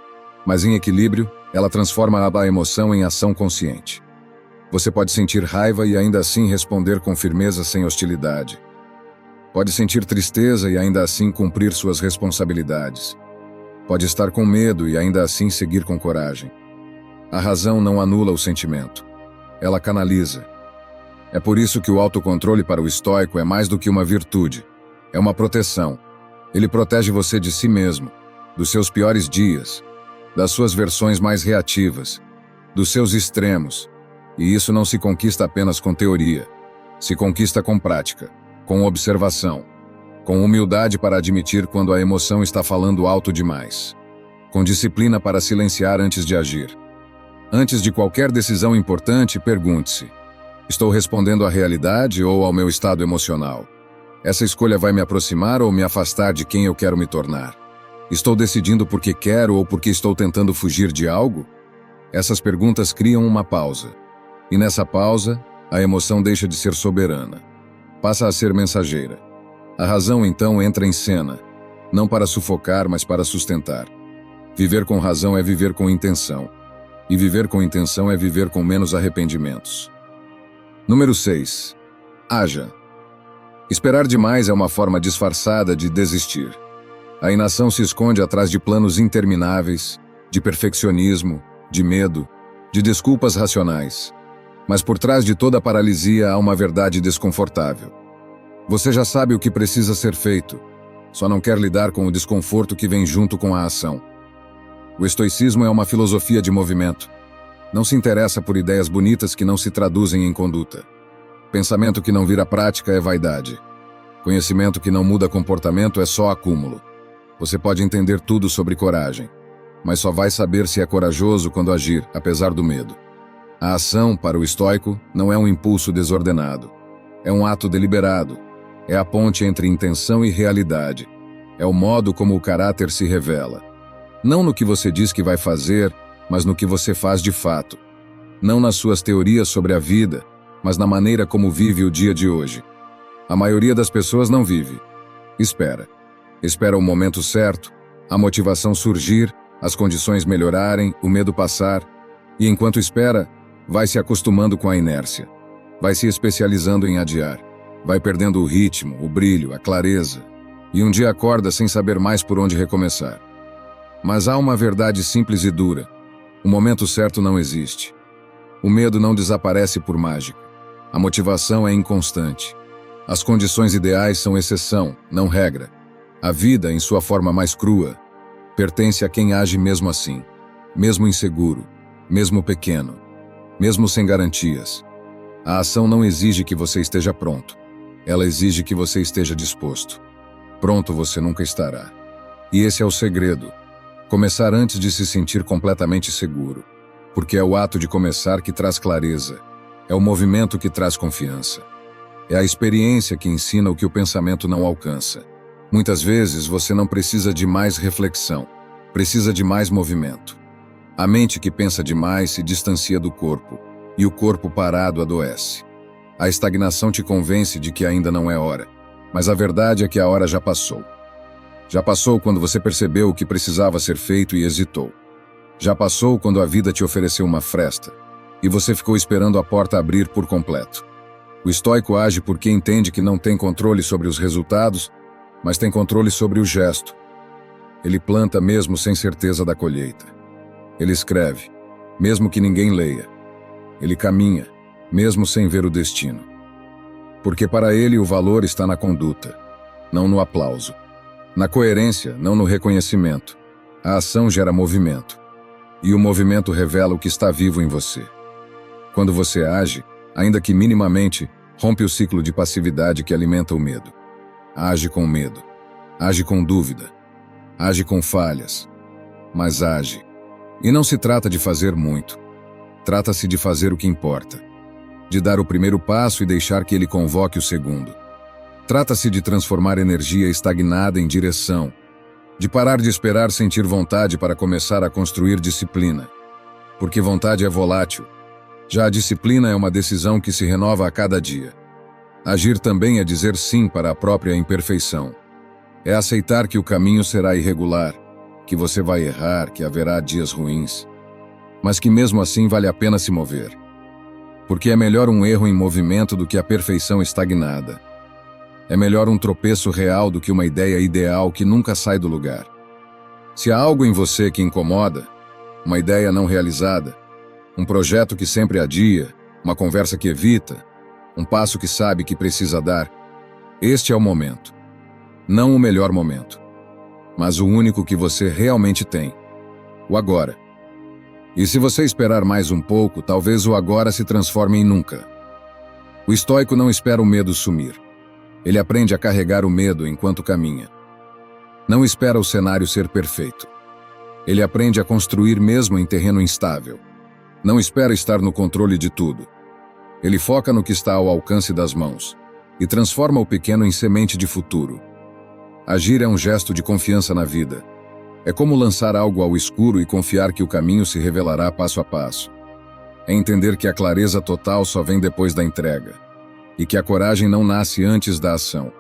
S1: Mas em equilíbrio, ela transforma a emoção em ação consciente. Você pode sentir raiva e ainda assim responder com firmeza sem hostilidade. Pode sentir tristeza e ainda assim cumprir suas responsabilidades. Pode estar com medo e ainda assim seguir com coragem. A razão não anula o sentimento. Ela canaliza. É por isso que o autocontrole para o estoico é mais do que uma virtude. É uma proteção. Ele protege você de si mesmo, dos seus piores dias, das suas versões mais reativas, dos seus extremos. E isso não se conquista apenas com teoria. Se conquista com prática, com observação, com humildade para admitir quando a emoção está falando alto demais, com disciplina para silenciar antes de agir. Antes de qualquer decisão importante, pergunte-se: estou respondendo à realidade ou ao meu estado emocional? Essa escolha vai me aproximar ou me afastar de quem eu quero me tornar? Estou decidindo porque quero ou porque estou tentando fugir de algo? Essas perguntas criam uma pausa. E nessa pausa, a emoção deixa de ser soberana. Passa a ser mensageira. A razão, então, entra em cena. Não para sufocar, mas para sustentar. Viver com razão é viver com intenção. E viver com intenção é viver com menos arrependimentos. Número 6. Haja. Esperar demais é uma forma disfarçada de desistir. A inação se esconde atrás de planos intermináveis, de perfeccionismo, de medo, de desculpas racionais. Mas por trás de toda a paralisia há uma verdade desconfortável. Você já sabe o que precisa ser feito, só não quer lidar com o desconforto que vem junto com a ação. O estoicismo é uma filosofia de movimento. Não se interessa por ideias bonitas que não se traduzem em conduta. Pensamento que não vira prática é vaidade. Conhecimento que não muda comportamento é só acúmulo. Você pode entender tudo sobre coragem, mas só vai saber se é corajoso quando agir, apesar do medo. A ação, para o estoico, não é um impulso desordenado. É um ato deliberado. É a ponte entre intenção e realidade. É o modo como o caráter se revela. Não no que você diz que vai fazer, mas no que você faz de fato. Não nas suas teorias sobre a vida, mas na maneira como vive o dia de hoje. A maioria das pessoas não vive. Espera. Espera o momento certo, a motivação surgir as condições melhorarem, o medo passar, e enquanto espera, vai se acostumando com a inércia, vai se especializando em adiar, vai perdendo o ritmo, o brilho, a clareza, e um dia acorda sem saber mais por onde recomeçar. Mas há uma verdade simples e dura: o momento certo não existe. O medo não desaparece por mágica. A motivação é inconstante. As condições ideais são exceção, não regra. A vida, em sua forma mais crua, pertence a quem age mesmo assim, mesmo inseguro, mesmo pequeno, mesmo sem garantias. A ação não exige que você esteja pronto. Ela exige que você esteja disposto. Pronto você nunca estará. E esse é o segredo. Começar antes de se sentir completamente seguro. Porque é o ato de começar que traz clareza. É o movimento que traz confiança. É a experiência que ensina o que o pensamento não alcança. Muitas vezes você não precisa de mais reflexão. Precisa de mais movimento. A mente que pensa demais se distancia do corpo. E o corpo parado adoece. A estagnação te convence de que ainda não é hora. Mas a verdade é que a hora já passou. Já passou quando você percebeu o que precisava ser feito e hesitou. Já passou quando a vida te ofereceu uma fresta e você ficou esperando a porta abrir por completo. O estoico age porque entende que não tem controle sobre os resultados, mas tem controle sobre o gesto. Ele planta mesmo sem certeza da colheita. Ele escreve, mesmo que ninguém leia. Ele caminha, mesmo sem ver o destino. Porque para ele o valor está na conduta, não no aplauso. Na coerência, não no reconhecimento. A ação gera movimento. E o movimento revela o que está vivo em você. Quando você age, ainda que minimamente, rompe o ciclo de passividade que alimenta o medo. Age com medo. Age com dúvida. Age com falhas. Mas age. E não se trata de fazer muito. Trata-se de fazer o que importa. De dar o primeiro passo e deixar que ele convoque o segundo. Trata-se de transformar energia estagnada em direção. De parar de esperar sentir vontade para começar a construir disciplina. Porque vontade é volátil. Já a disciplina é uma decisão que se renova a cada dia. Agir também é dizer sim para a própria imperfeição. É aceitar que o caminho será irregular, que você vai errar, que haverá dias ruins, mas que mesmo assim vale a pena se mover. Porque é melhor um erro em movimento do que a perfeição estagnada. É melhor um tropeço real do que uma ideia ideal que nunca sai do lugar. Se há algo em você que incomoda, uma ideia não realizada, um projeto que sempre adia, uma conversa que evita, um passo que sabe que precisa dar, este é o momento. Não o melhor momento, mas o único que você realmente tem. O agora. E se você esperar mais um pouco, talvez o agora se transforme em nunca. O estoico não espera o medo sumir. Ele aprende a carregar o medo enquanto caminha. Não espera o cenário ser perfeito. Ele aprende a construir mesmo em terreno instável. Não espera estar no controle de tudo. Ele foca no que está ao alcance das mãos e transforma o pequeno em semente de futuro. Agir é um gesto de confiança na vida. É como lançar algo ao escuro e confiar que o caminho se revelará passo a passo. É entender que a clareza total só vem depois da entrega. E que a coragem não nasce antes da ação.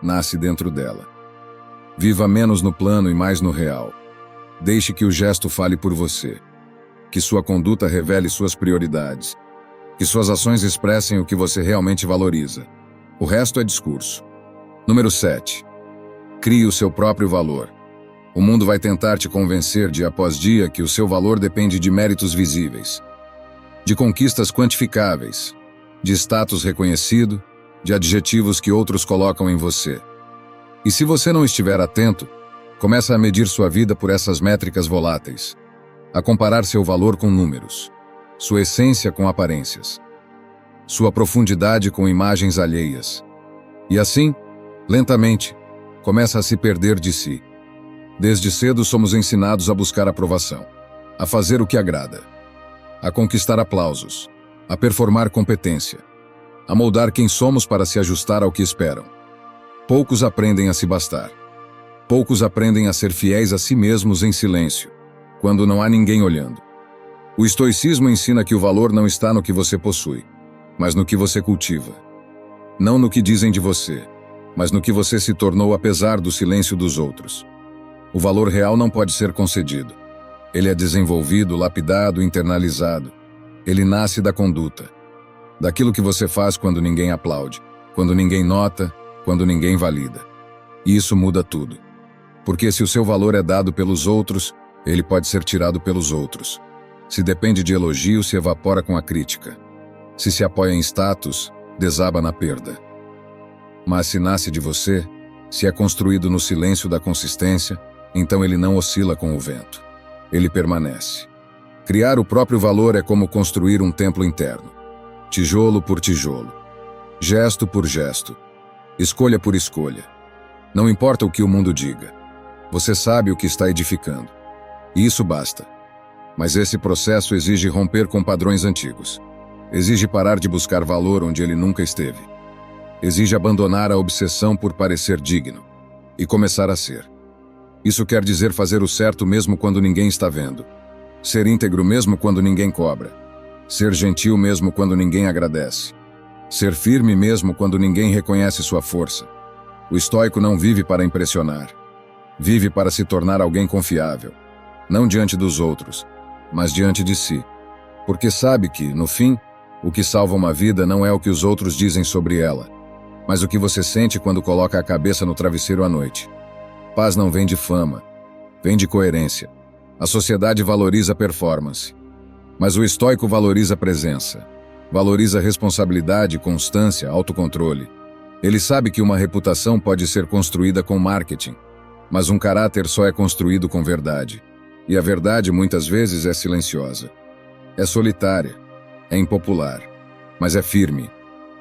S1: Nasce dentro dela. Viva menos no plano e mais no real. Deixe que o gesto fale por você. Que sua conduta revele suas prioridades. Que suas ações expressem o que você realmente valoriza. O resto é discurso. Número 7. Crie o seu próprio valor. O mundo vai tentar te convencer dia após dia que o seu valor depende de méritos visíveis, de conquistas quantificáveis, de status reconhecido, de adjetivos que outros colocam em você. E se você não estiver atento, começa a medir sua vida por essas métricas voláteis, a comparar seu valor com números, sua essência com aparências, sua profundidade com imagens alheias. E assim, lentamente, começa a se perder de si. Desde cedo somos ensinados a buscar aprovação, a fazer o que agrada, a conquistar aplausos, a performar competência, a moldar quem somos para se ajustar ao que esperam. Poucos aprendem a se bastar. Poucos aprendem a ser fiéis a si mesmos em silêncio, quando não há ninguém olhando. O estoicismo ensina que o valor não está no que você possui, mas no que você cultiva. Não no que dizem de você, mas no que você se tornou apesar do silêncio dos outros. O valor real não pode ser concedido. Ele é desenvolvido, lapidado, internalizado. Ele nasce da conduta, daquilo que você faz quando ninguém aplaude, quando ninguém nota, quando ninguém valida. E isso muda tudo. Porque se o seu valor é dado pelos outros, ele pode ser tirado pelos outros. Se depende de elogio, se evapora com a crítica. Se apoia em status, desaba na perda. Mas se nasce de você, se é construído no silêncio da consistência, então ele não oscila com o vento. Ele permanece. Criar o próprio valor é como construir um templo interno. Tijolo por tijolo. Gesto por gesto. Escolha por escolha. Não importa o que o mundo diga. Você sabe o que está edificando. E isso basta. Mas esse processo exige romper com padrões antigos. Exige parar de buscar valor onde ele nunca esteve. Exige abandonar a obsessão por parecer digno. E começar a ser. Isso quer dizer fazer o certo mesmo quando ninguém está vendo. Ser íntegro mesmo quando ninguém cobra. Ser gentil mesmo quando ninguém agradece. Ser firme mesmo quando ninguém reconhece sua força. O estoico não vive para impressionar. Vive para se tornar alguém confiável. Não diante dos outros, mas diante de si. Porque sabe que, no fim, o que salva uma vida não é o que os outros dizem sobre ela, mas o que você sente quando coloca a cabeça no travesseiro à noite. Paz não vem de fama, vem de coerência. A sociedade valoriza performance, mas o estoico valoriza presença. Valoriza responsabilidade, constância, autocontrole. Ele sabe que uma reputação pode ser construída com marketing, mas um caráter só é construído com verdade. E a verdade muitas vezes é silenciosa. É solitária, é impopular, mas é firme.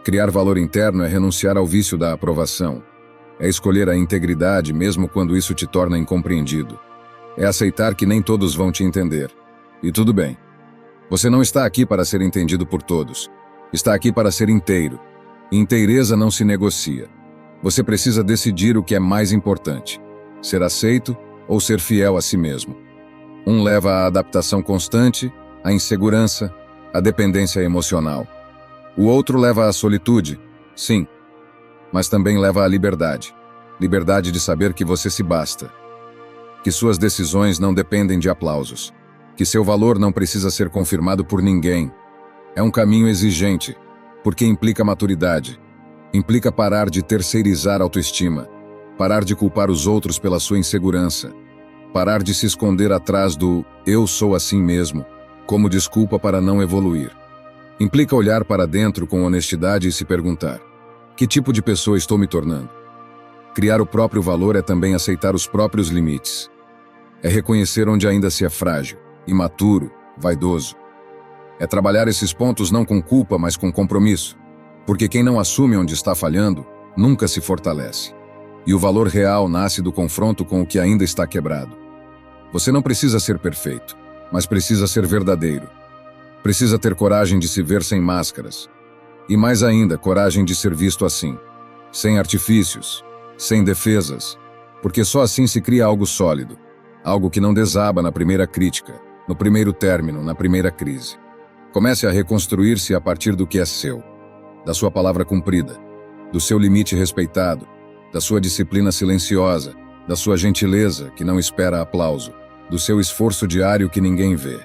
S1: Criar valor interno é renunciar ao vício da aprovação. É escolher a integridade mesmo quando isso te torna incompreendido. É aceitar que nem todos vão te entender. E tudo bem. Você não está aqui para ser entendido por todos. Está aqui para ser inteiro. E inteireza não se negocia. Você precisa decidir o que é mais importante. Ser aceito ou ser fiel a si mesmo. Um leva à adaptação constante, à insegurança, à dependência emocional. O outro leva à solitude, sim, mas também leva à liberdade. Liberdade de saber que você se basta. Que suas decisões não dependem de aplausos. Que seu valor não precisa ser confirmado por ninguém. É um caminho exigente, porque implica maturidade. Implica parar de terceirizar autoestima. Parar de culpar os outros pela sua insegurança. Parar de se esconder atrás do "eu sou assim mesmo", como desculpa para não evoluir. Implica olhar para dentro com honestidade e se perguntar: que tipo de pessoa estou me tornando? Criar o próprio valor é também aceitar os próprios limites. É reconhecer onde ainda se é frágil, imaturo, vaidoso. É trabalhar esses pontos não com culpa, mas com compromisso. Porque quem não assume onde está falhando, nunca se fortalece. E o valor real nasce do confronto com o que ainda está quebrado. Você não precisa ser perfeito, mas precisa ser verdadeiro. Precisa ter coragem de se ver sem máscaras. E mais ainda, coragem de ser visto assim. Sem artifícios, sem defesas. Porque só assim se cria algo sólido. Algo que não desaba na primeira crítica, no primeiro término, na primeira crise. Comece a reconstruir-se a partir do que é seu. Da sua palavra cumprida. Do seu limite respeitado. Da sua disciplina silenciosa. Da sua gentileza, que não espera aplauso. Do seu esforço diário que ninguém vê.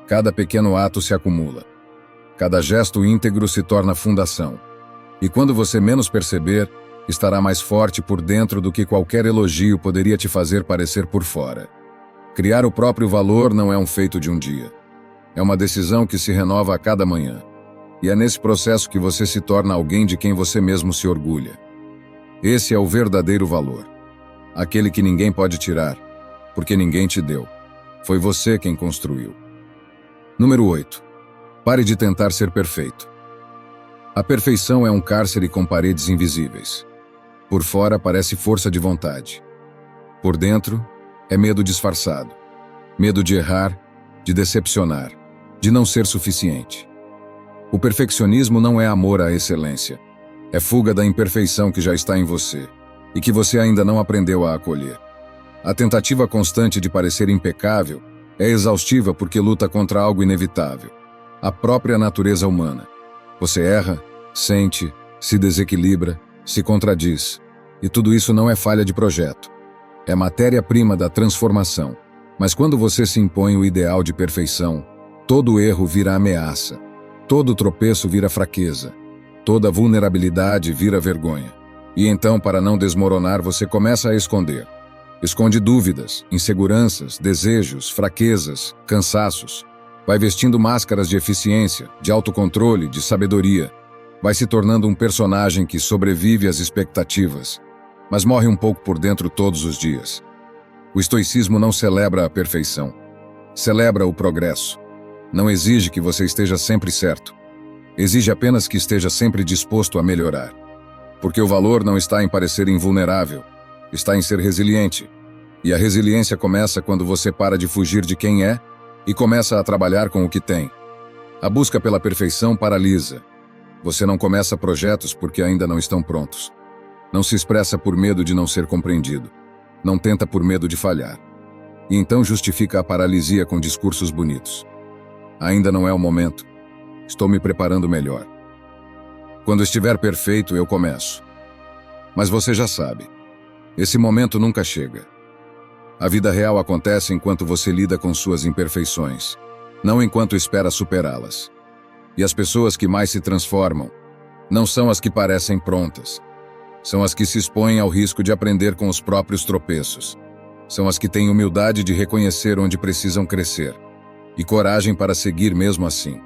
S1: Cada pequeno ato se acumula. Cada gesto íntegro se torna fundação. E quando você menos perceber, estará mais forte por dentro do que qualquer elogio poderia te fazer parecer por fora. Criar o próprio valor não é um feito de um dia. É uma decisão que se renova a cada manhã. E é nesse processo que você se torna alguém de quem você mesmo se orgulha. Esse é o verdadeiro valor. Aquele que ninguém pode tirar, porque ninguém te deu. Foi você quem construiu. Número 8. Pare de tentar ser perfeito. A perfeição é um cárcere com paredes invisíveis. Por fora parece força de vontade. Por dentro, é medo disfarçado. Medo de errar, de decepcionar, de não ser suficiente. O perfeccionismo não é amor à excelência. É fuga da imperfeição que já está em você e que você ainda não aprendeu a acolher. A tentativa constante de parecer impecável é exaustiva porque luta contra algo inevitável. A própria natureza humana. Você erra, sente, se desequilibra, se contradiz. E tudo isso não é falha de projeto. É matéria-prima da transformação. Mas quando você se impõe o ideal de perfeição, todo erro vira ameaça, todo tropeço vira fraqueza, toda vulnerabilidade vira vergonha. E então, para não desmoronar, você começa a esconder. Esconde dúvidas, inseguranças, desejos, fraquezas, cansaços. Vai vestindo máscaras de eficiência, de autocontrole, de sabedoria. Vai se tornando um personagem que sobrevive às expectativas, mas morre um pouco por dentro todos os dias. O estoicismo não celebra a perfeição. Celebra o progresso. Não exige que você esteja sempre certo. Exige apenas que esteja sempre disposto a melhorar. Porque o valor não está em parecer invulnerável, está em ser resiliente. E a resiliência começa quando você para de fugir de quem é e começa a trabalhar com o que tem. A busca pela perfeição paralisa. Você não começa projetos porque ainda não estão prontos. Não se expressa por medo de não ser compreendido. Não tenta por medo de falhar. E então justifica a paralisia com discursos bonitos. Ainda não é o momento. Estou me preparando melhor. Quando estiver perfeito, eu começo. Mas você já sabe. Esse momento nunca chega. A vida real acontece enquanto você lida com suas imperfeições, não enquanto espera superá-las. E as pessoas que mais se transformam não são as que parecem prontas. São as que se expõem ao risco de aprender com os próprios tropeços. São as que têm humildade de reconhecer onde precisam crescer e coragem para seguir mesmo assim.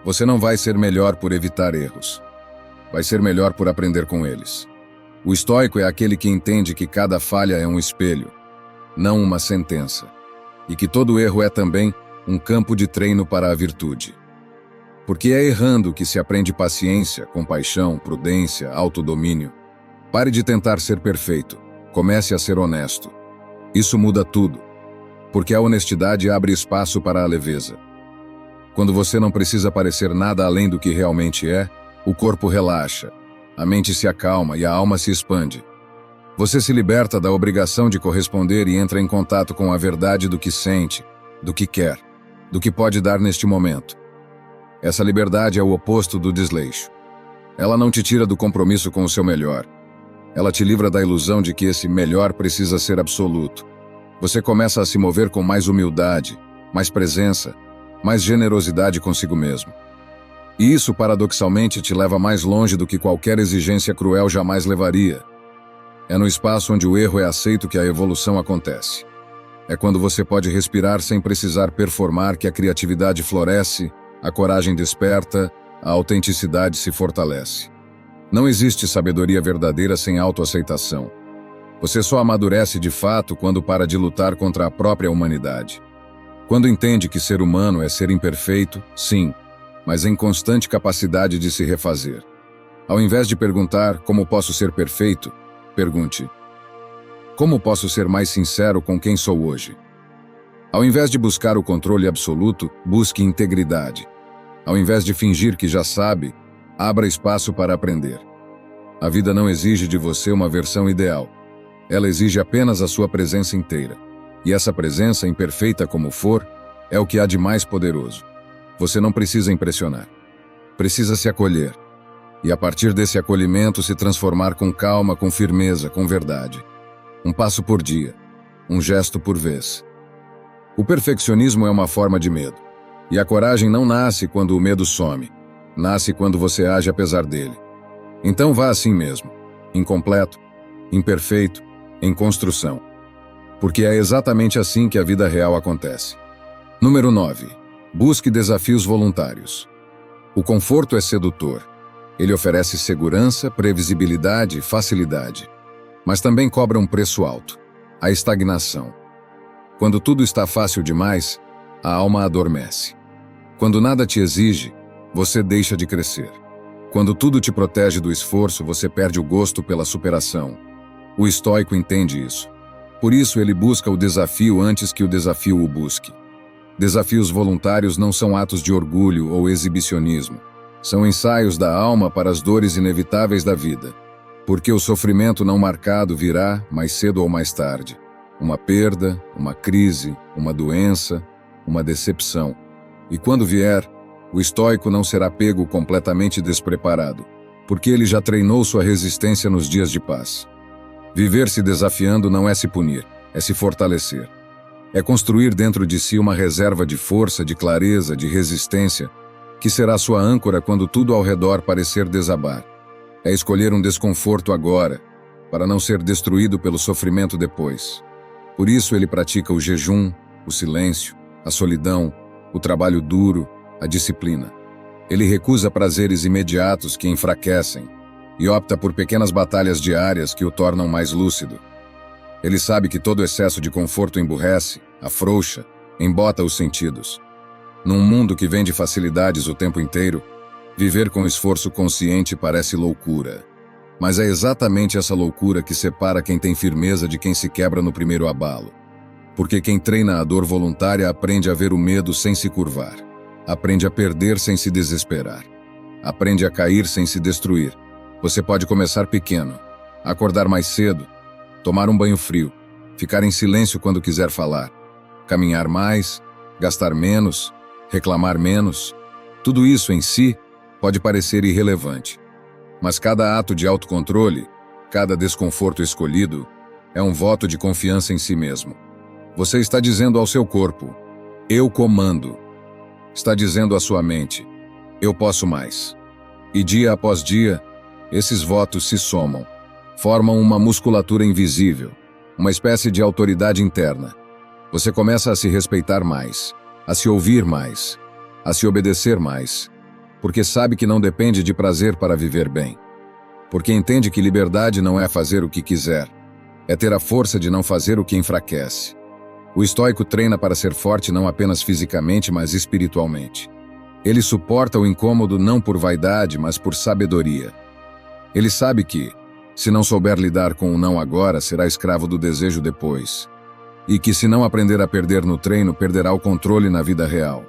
S1: Você não vai ser melhor por evitar erros. Vai ser melhor por aprender com eles. O estoico é aquele que entende que cada falha é um espelho, não uma sentença, e que todo erro é também um campo de treino para a virtude. Porque é errando que se aprende paciência, compaixão, prudência, autodomínio. Pare de tentar ser perfeito, comece a ser honesto. Isso muda tudo, porque a honestidade abre espaço para a leveza. Quando você não precisa parecer nada além do que realmente é, o corpo relaxa, a mente se acalma e a alma se expande. Você se liberta da obrigação de corresponder e entra em contato com a verdade do que sente, do que quer, do que pode dar neste momento. Essa liberdade é o oposto do desleixo. Ela não te tira do compromisso com o seu melhor. Ela te livra da ilusão de que esse melhor precisa ser absoluto. Você começa a se mover com mais humildade, mais presença, mais generosidade consigo mesmo. E isso, paradoxalmente, te leva mais longe do que qualquer exigência cruel jamais levaria. É no espaço onde o erro é aceito que a evolução acontece. É quando você pode respirar sem precisar performar que a criatividade floresce, a coragem desperta, a autenticidade se fortalece. Não existe sabedoria verdadeira sem autoaceitação. Você só amadurece de fato quando para de lutar contra a própria humanidade. Quando entende que ser humano é ser imperfeito, sim, mas em constante capacidade de se refazer. Ao invés de perguntar como posso ser perfeito, pergunte: como posso ser mais sincero com quem sou hoje? Ao invés de buscar o controle absoluto, busque integridade. Ao invés de fingir que já sabe, abra espaço para aprender. A vida não exige de você uma versão ideal. Ela exige apenas a sua presença inteira. E essa presença, imperfeita como for, é o que há de mais poderoso. Você não precisa impressionar. Precisa se acolher. E a partir desse acolhimento se transformar com calma, com firmeza, com verdade. Um passo por dia. Um gesto por vez. O perfeccionismo é uma forma de medo. E a coragem não nasce quando o medo some. Nasce quando você age apesar dele. Então vá assim mesmo. Incompleto, imperfeito, em construção. Porque é exatamente assim que a vida real acontece. Número 9. Busque desafios voluntários. O conforto é sedutor. Ele oferece segurança, previsibilidade e facilidade. Mas também cobra um preço alto: a estagnação. Quando tudo está fácil demais, a alma adormece. Quando nada te exige, você deixa de crescer. Quando tudo te protege do esforço, você perde o gosto pela superação. O estoico entende isso. Por isso ele busca o desafio antes que o desafio o busque. Desafios voluntários não são atos de orgulho ou exibicionismo. São ensaios da alma para as dores inevitáveis da vida. Porque o sofrimento não marcado virá, mais cedo ou mais tarde. Uma perda, uma crise, uma doença, uma decepção. E quando vier, o estoico não será pego completamente despreparado, porque ele já treinou sua resistência nos dias de paz. Viver se desafiando não é se punir, é se fortalecer. É construir dentro de si uma reserva de força, de clareza, de resistência, que será sua âncora quando tudo ao redor parecer desabar. É escolher um desconforto agora, para não ser destruído pelo sofrimento depois. Por isso ele pratica o jejum, o silêncio, a solidão, o trabalho duro, a disciplina. Ele recusa prazeres imediatos que enfraquecem e opta por pequenas batalhas diárias que o tornam mais lúcido. Ele sabe que todo excesso de conforto emburrece, afrouxa, embota os sentidos. Num mundo que vende facilidades o tempo inteiro, viver com esforço consciente parece loucura. Mas é exatamente essa loucura que separa quem tem firmeza de quem se quebra no primeiro abalo. Porque quem treina a dor voluntária aprende a ver o medo sem se curvar. Aprende a perder sem se desesperar. Aprende a cair sem se destruir. Você pode começar pequeno, acordar mais cedo, tomar um banho frio, ficar em silêncio quando quiser falar, caminhar mais, gastar menos, reclamar menos. Tudo isso em si pode parecer irrelevante. Mas cada ato de autocontrole, cada desconforto escolhido, é um voto de confiança em si mesmo. Você está dizendo ao seu corpo, eu comando. Está dizendo à sua mente, eu posso mais. E dia após dia, esses votos se somam, formam uma musculatura invisível, uma espécie de autoridade interna. Você começa a se respeitar mais, a se ouvir mais, a se obedecer mais, porque sabe que não depende de prazer para viver bem. Porque entende que liberdade não é fazer o que quiser, é ter a força de não fazer o que enfraquece. O estoico treina para ser forte não apenas fisicamente, mas espiritualmente. Ele suporta o incômodo não por vaidade, mas por sabedoria. Ele sabe que, se não souber lidar com o não agora, será escravo do desejo depois. E que se não aprender a perder no treino, perderá o controle na vida real.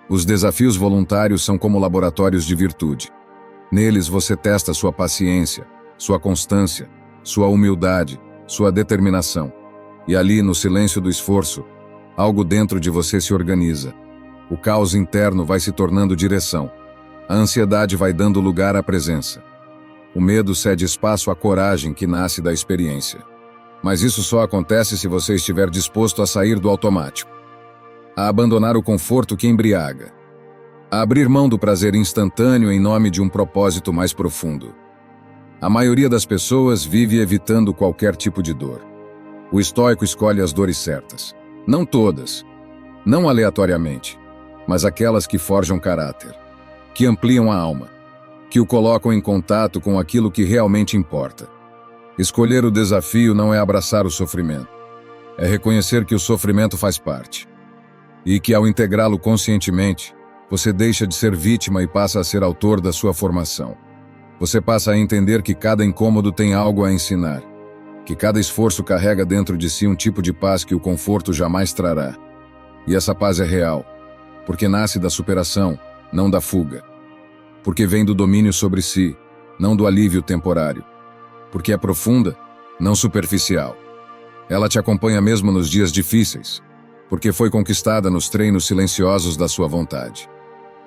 S1: Os desafios voluntários são como laboratórios de virtude. Neles você testa sua paciência, sua constância, sua humildade, sua determinação. E ali, no silêncio do esforço, algo dentro de você se organiza. O caos interno vai se tornando direção. A ansiedade vai dando lugar à presença. O medo cede espaço à coragem que nasce da experiência. Mas isso só acontece se você estiver disposto a sair do automático, a abandonar o conforto que embriaga, a abrir mão do prazer instantâneo em nome de um propósito mais profundo. A maioria das pessoas vive evitando qualquer tipo de dor. O estoico escolhe as dores certas. Não todas, não aleatoriamente, mas aquelas que forjam caráter, que ampliam a alma, que o colocam em contato com aquilo que realmente importa. Escolher o desafio não é abraçar o sofrimento, é reconhecer que o sofrimento faz parte, e que ao integrá-lo conscientemente, você deixa de ser vítima e passa a ser autor da sua formação. Você passa a entender que cada incômodo tem algo a ensinar, que cada esforço carrega dentro de si um tipo de paz que o conforto jamais trará. E essa paz é real, porque nasce da superação, não da fuga. Porque vem do domínio sobre si, não do alívio temporário. Porque é profunda, não superficial. Ela te acompanha mesmo nos dias difíceis, porque foi conquistada nos treinos silenciosos da sua vontade.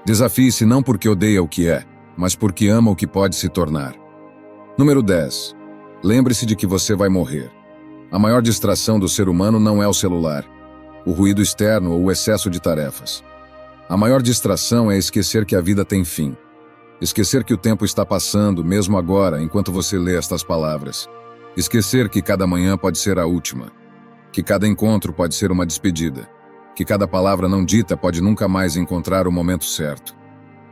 S1: Desafie-se não porque odeia o que é, mas porque ama o que pode se tornar. Número 10. Lembre-se de que você vai morrer. A maior distração do ser humano não é o celular, o ruído externo ou o excesso de tarefas. A maior distração é esquecer que a vida tem fim. Esquecer que o tempo está passando, mesmo agora, enquanto você lê estas palavras. Esquecer que cada manhã pode ser a última. Que cada encontro pode ser uma despedida. Que cada palavra não dita pode nunca mais encontrar o momento certo.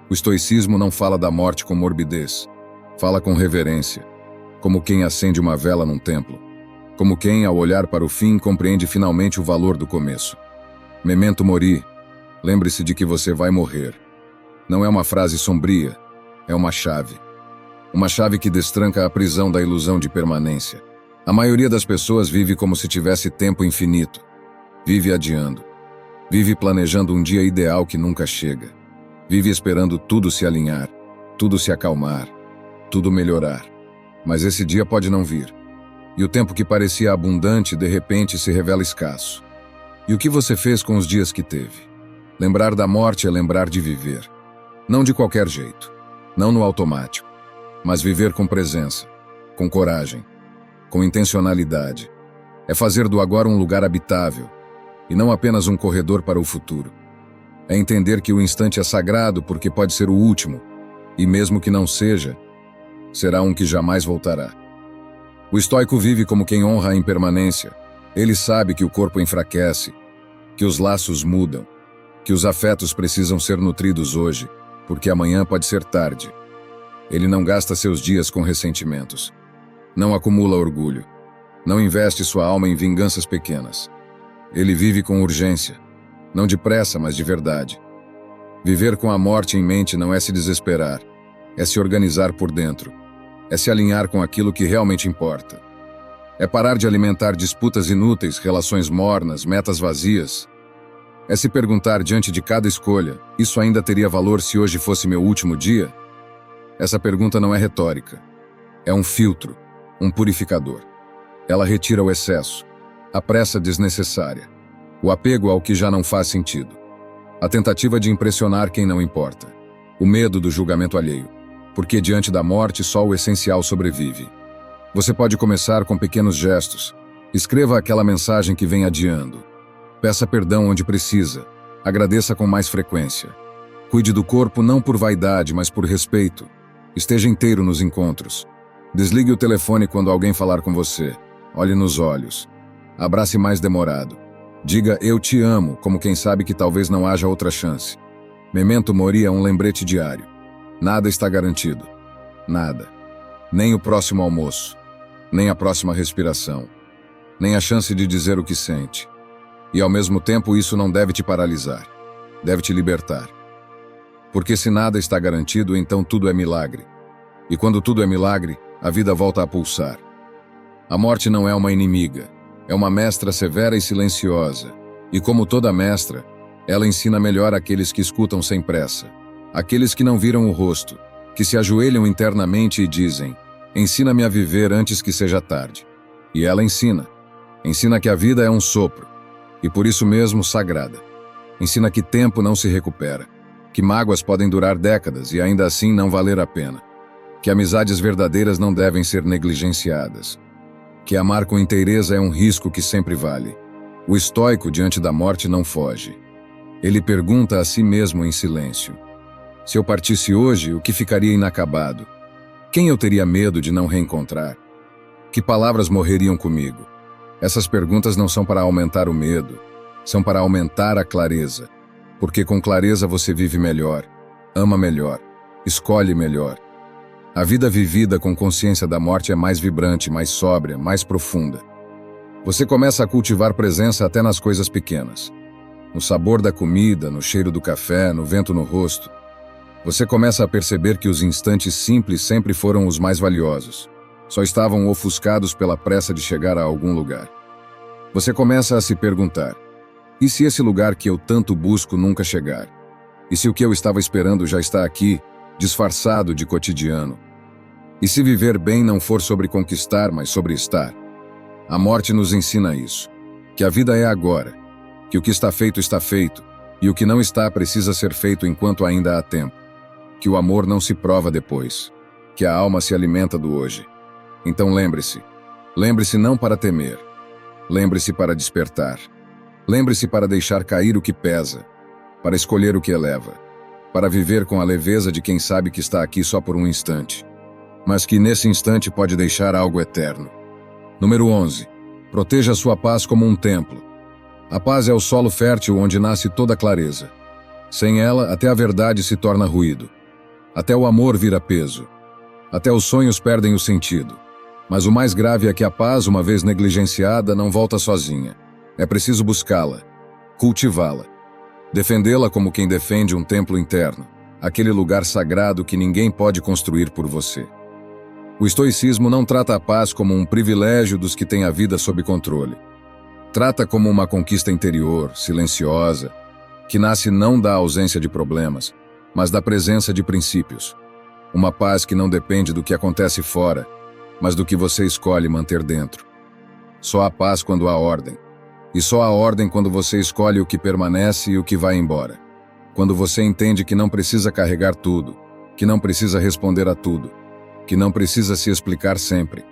S1: O estoicismo não fala da morte com morbidez. Fala com reverência. Como quem acende uma vela num templo. Como quem, ao olhar para o fim, compreende finalmente o valor do começo. Memento mori. Lembre-se de que você vai morrer. Não é uma frase sombria. É uma chave. Uma chave que destranca a prisão da ilusão de permanência. A maioria das pessoas vive como se tivesse tempo infinito. Vive adiando. Vive planejando um dia ideal que nunca chega. Vive esperando tudo se alinhar, tudo se acalmar, tudo melhorar. Mas esse dia pode não vir. E o tempo que parecia abundante, de repente, se revela escasso. E o que você fez com os dias que teve? Lembrar da morte é lembrar de viver. Não de qualquer jeito. Não no automático, mas viver com presença, com coragem, com intencionalidade. É fazer do agora um lugar habitável, e não apenas um corredor para o futuro. É entender que o instante é sagrado porque pode ser o último, e mesmo que não seja, será um que jamais voltará. O estoico vive como quem honra a impermanência. Ele sabe que o corpo enfraquece, que os laços mudam, que os afetos precisam ser nutridos hoje, porque amanhã pode ser tarde. Ele não gasta seus dias com ressentimentos. Não acumula orgulho. Não investe sua alma em vinganças pequenas. Ele vive com urgência, não depressa, mas de verdade. Viver com a morte em mente não é se desesperar, é se organizar por dentro, é se alinhar com aquilo que realmente importa. É parar de alimentar disputas inúteis, relações mornas, metas vazias. É se perguntar diante de cada escolha, isso ainda teria valor se hoje fosse meu último dia? Essa pergunta não é retórica. É um filtro, um purificador. Ela retira o excesso, a pressa desnecessária, o apego ao que já não faz sentido, a tentativa de impressionar quem não importa, o medo do julgamento alheio, porque diante da morte só o essencial sobrevive. Você pode começar com pequenos gestos. Escreva aquela mensagem que vem adiando. Peça perdão onde precisa. Agradeça com mais frequência. Cuide do corpo não por vaidade, mas por respeito. Esteja inteiro nos encontros. Desligue o telefone quando alguém falar com você. Olhe nos olhos. Abrace mais demorado. Diga "eu te amo", como quem sabe que talvez não haja outra chance. Memento mori é um lembrete diário. Nada está garantido. Nada. Nem o próximo almoço. Nem a próxima respiração. Nem a chance de dizer o que sente. E ao mesmo tempo isso não deve te paralisar. Deve te libertar. Porque se nada está garantido, então tudo é milagre. E quando tudo é milagre, a vida volta a pulsar. A morte não é uma inimiga. É uma mestra severa e silenciosa. E como toda mestra, ela ensina melhor aqueles que escutam sem pressa. Aqueles que não viram o rosto, que se ajoelham internamente e dizem: "Ensina-me a viver antes que seja tarde." E ela ensina. Ensina que a vida é um sopro, e por isso mesmo sagrada. Ensina que tempo não se recupera, que mágoas podem durar décadas e ainda assim não valer a pena, que amizades verdadeiras não devem ser negligenciadas, que amar com inteireza é um risco que sempre vale. O estoico diante da morte não foge. Ele pergunta a si mesmo em silêncio: se eu partisse hoje, o que ficaria inacabado? Quem eu teria medo de não reencontrar? Que palavras morreriam comigo? Essas perguntas não são para aumentar o medo, são para aumentar a clareza. Porque com clareza você vive melhor, ama melhor, escolhe melhor. A vida vivida com consciência da morte é mais vibrante, mais sóbria, mais profunda. Você começa a cultivar presença até nas coisas pequenas. No sabor da comida, no cheiro do café, no vento no rosto. Você começa a perceber que os instantes simples sempre foram os mais valiosos. Só estavam ofuscados pela pressa de chegar a algum lugar. Você começa a se perguntar: e se esse lugar que eu tanto busco nunca chegar? E se o que eu estava esperando já está aqui, disfarçado de cotidiano? E se viver bem não for sobre conquistar, mas sobre estar? A morte nos ensina isso. Que a vida é agora. Que o que está feito, e o que não está precisa ser feito enquanto ainda há tempo. Que o amor não se prova depois, que a alma se alimenta do hoje. Então lembre-se não para temer, lembre-se para despertar, lembre-se para deixar cair o que pesa, para escolher o que eleva, para viver com a leveza de quem sabe que está aqui só por um instante, mas que nesse instante pode deixar algo eterno. Número 11. Proteja sua paz como um templo. A paz é o solo fértil onde nasce toda a clareza. Sem ela, até a verdade se torna ruído. Até o amor vira peso. Até os sonhos perdem o sentido. Mas o mais grave é que a paz, uma vez negligenciada, não volta sozinha. É preciso buscá-la, cultivá-la, defendê-la como quem defende um templo interno, aquele lugar sagrado que ninguém pode construir por você. O estoicismo não trata a paz como um privilégio dos que têm a vida sob controle. Trata como uma conquista interior, silenciosa, que nasce não da ausência de problemas, mas da presença de princípios. Uma paz que não depende do que acontece fora, mas do que você escolhe manter dentro. Só há paz quando há ordem. E só há ordem quando você escolhe o que permanece e o que vai embora. Quando você entende que não precisa carregar tudo, que não precisa responder a tudo, que não precisa se explicar sempre,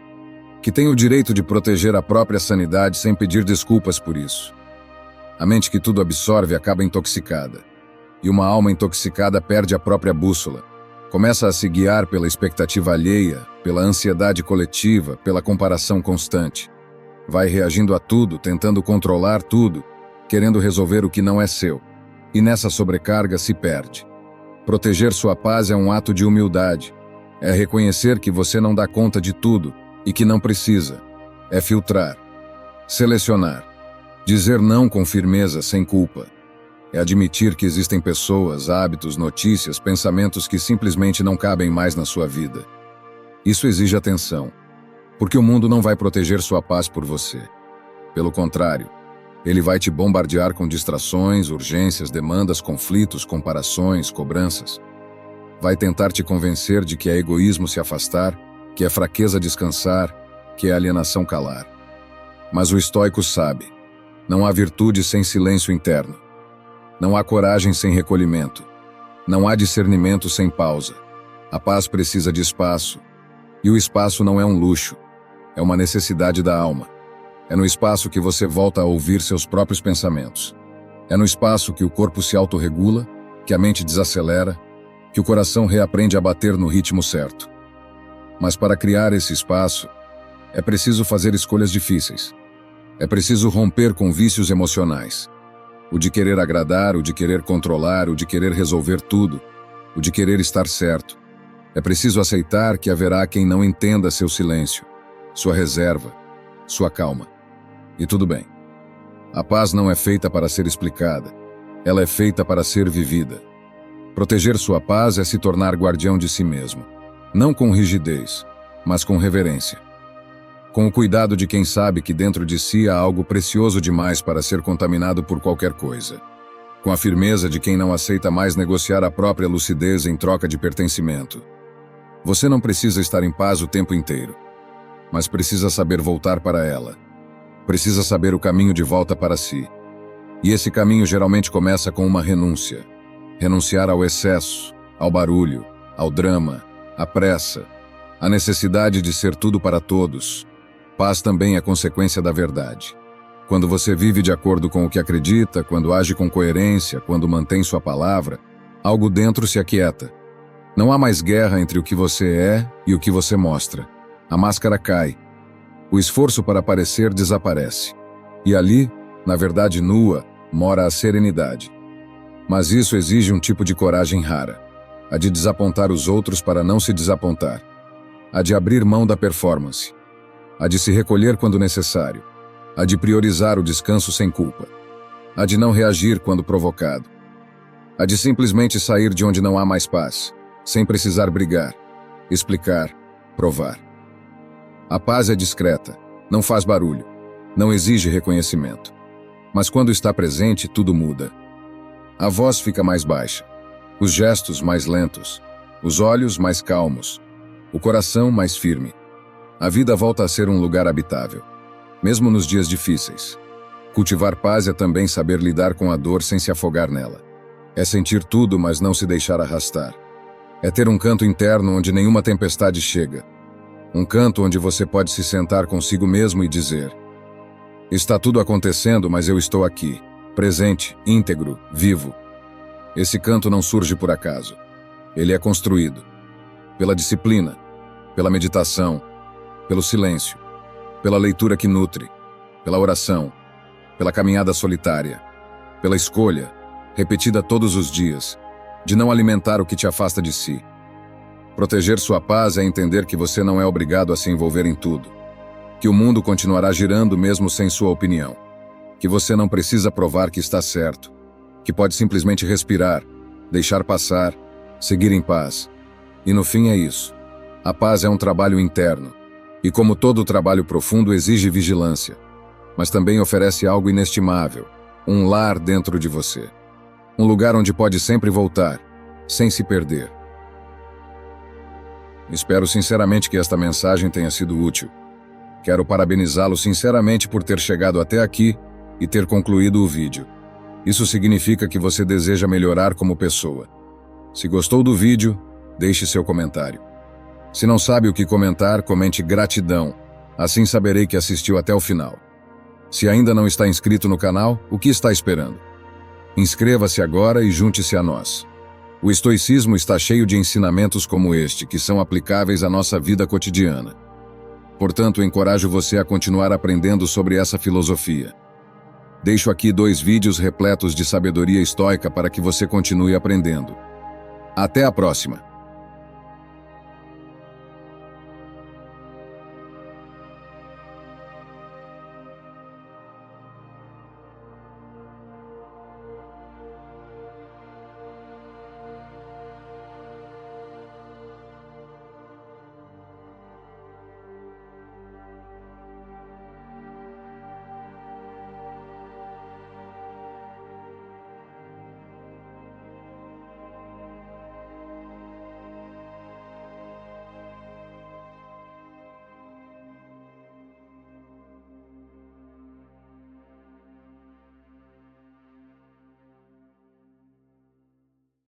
S1: que tem o direito de proteger a própria sanidade sem pedir desculpas por isso. A mente que tudo absorve acaba intoxicada. E uma alma intoxicada perde a própria bússola. Começa a se guiar pela expectativa alheia, pela ansiedade coletiva, pela comparação constante. Vai reagindo a tudo, tentando controlar tudo, querendo resolver o que não é seu. E nessa sobrecarga se perde. Proteger sua paz é um ato de humildade. É reconhecer que você não dá conta de tudo e que não precisa. É filtrar, selecionar, dizer não com firmeza, sem culpa. É admitir que existem pessoas, hábitos, notícias, pensamentos que simplesmente não cabem mais na sua vida. Isso exige atenção, porque o mundo não vai proteger sua paz por você. Pelo contrário, ele vai te bombardear com distrações, urgências, demandas, conflitos, comparações, cobranças. Vai tentar te convencer de que é egoísmo se afastar, que é fraqueza descansar, que é alienação calar. Mas o estoico sabe, não há virtude sem silêncio interno. Não há coragem sem recolhimento. Não há discernimento sem pausa. A paz precisa de espaço. E o espaço não é um luxo. É uma necessidade da alma. É no espaço que você volta a ouvir seus próprios pensamentos. É no espaço que o corpo se autorregula, que a mente desacelera, que o coração reaprende a bater no ritmo certo. Mas para criar esse espaço, é preciso fazer escolhas difíceis. É preciso romper com vícios emocionais. O de querer agradar, o de querer controlar, o de querer resolver tudo, o de querer estar certo. É preciso aceitar que haverá quem não entenda seu silêncio, sua reserva, sua calma. E tudo bem. A paz não é feita para ser explicada. Ela é feita para ser vivida. Proteger sua paz é se tornar guardião de si mesmo. Não com rigidez, mas com reverência. Com o cuidado de quem sabe que dentro de si há algo precioso demais para ser contaminado por qualquer coisa. Com a firmeza de quem não aceita mais negociar a própria lucidez em troca de pertencimento. Você não precisa estar em paz o tempo inteiro, mas precisa saber voltar para ela. Precisa saber o caminho de volta para si. E esse caminho geralmente começa com uma renúncia. Renunciar ao excesso, ao barulho, ao drama, à pressa, à necessidade de ser tudo para todos. Paz também é consequência da verdade. Quando você vive de acordo com o que acredita, quando age com coerência, quando mantém sua palavra, algo dentro se aquieta. Não há mais guerra entre o que você é e o que você mostra. A máscara cai. O esforço para parecer desaparece. E ali, na verdade nua, mora a serenidade. Mas isso exige um tipo de coragem rara. A de desapontar os outros para não se desapontar. A de abrir mão da performance. A de se recolher quando necessário. A de priorizar o descanso sem culpa. A de não reagir quando provocado. A de simplesmente sair de onde não há mais paz, sem precisar brigar, explicar, provar. A paz é discreta, não faz barulho, não exige reconhecimento. Mas quando está presente, tudo muda. A voz fica mais baixa, os gestos mais lentos, os olhos mais calmos, o coração mais firme. A vida volta a ser um lugar habitável, mesmo nos dias difíceis. Cultivar paz é também saber lidar com a dor sem se afogar nela. É sentir tudo, mas não se deixar arrastar. É ter um canto interno onde nenhuma tempestade chega. Um canto onde você pode se sentar consigo mesmo e dizer: está tudo acontecendo, mas eu estou aqui, presente, íntegro, vivo. Esse canto não surge por acaso. Ele é construído pela disciplina, pela meditação, pelo silêncio, pela leitura que nutre, pela oração, pela caminhada solitária, pela escolha, repetida todos os dias, de não alimentar o que te afasta de si. Proteger sua paz é entender que você não é obrigado a se envolver em tudo, que o mundo continuará girando mesmo sem sua opinião, que você não precisa provar que está certo, que pode simplesmente respirar, deixar passar, seguir em paz. E no fim é isso. A paz é um trabalho interno, e como todo trabalho profundo exige vigilância, mas também oferece algo inestimável, um lar dentro de você. Um lugar onde pode sempre voltar, sem se perder. Espero sinceramente que esta mensagem tenha sido útil. Quero parabenizá-lo sinceramente por ter chegado até aqui e ter concluído o vídeo. Isso significa que você deseja melhorar como pessoa. Se gostou do vídeo, deixe seu comentário. Se não sabe o que comentar, comente gratidão. Assim saberei que assistiu até o final. Se ainda não está inscrito no canal, o que está esperando? Inscreva-se agora e junte-se a nós. O estoicismo está cheio de ensinamentos como este, que são aplicáveis à nossa vida cotidiana. Portanto, encorajo você a continuar aprendendo sobre essa filosofia. Deixo aqui 2 vídeos repletos de sabedoria estoica para que você continue aprendendo. Até a próxima!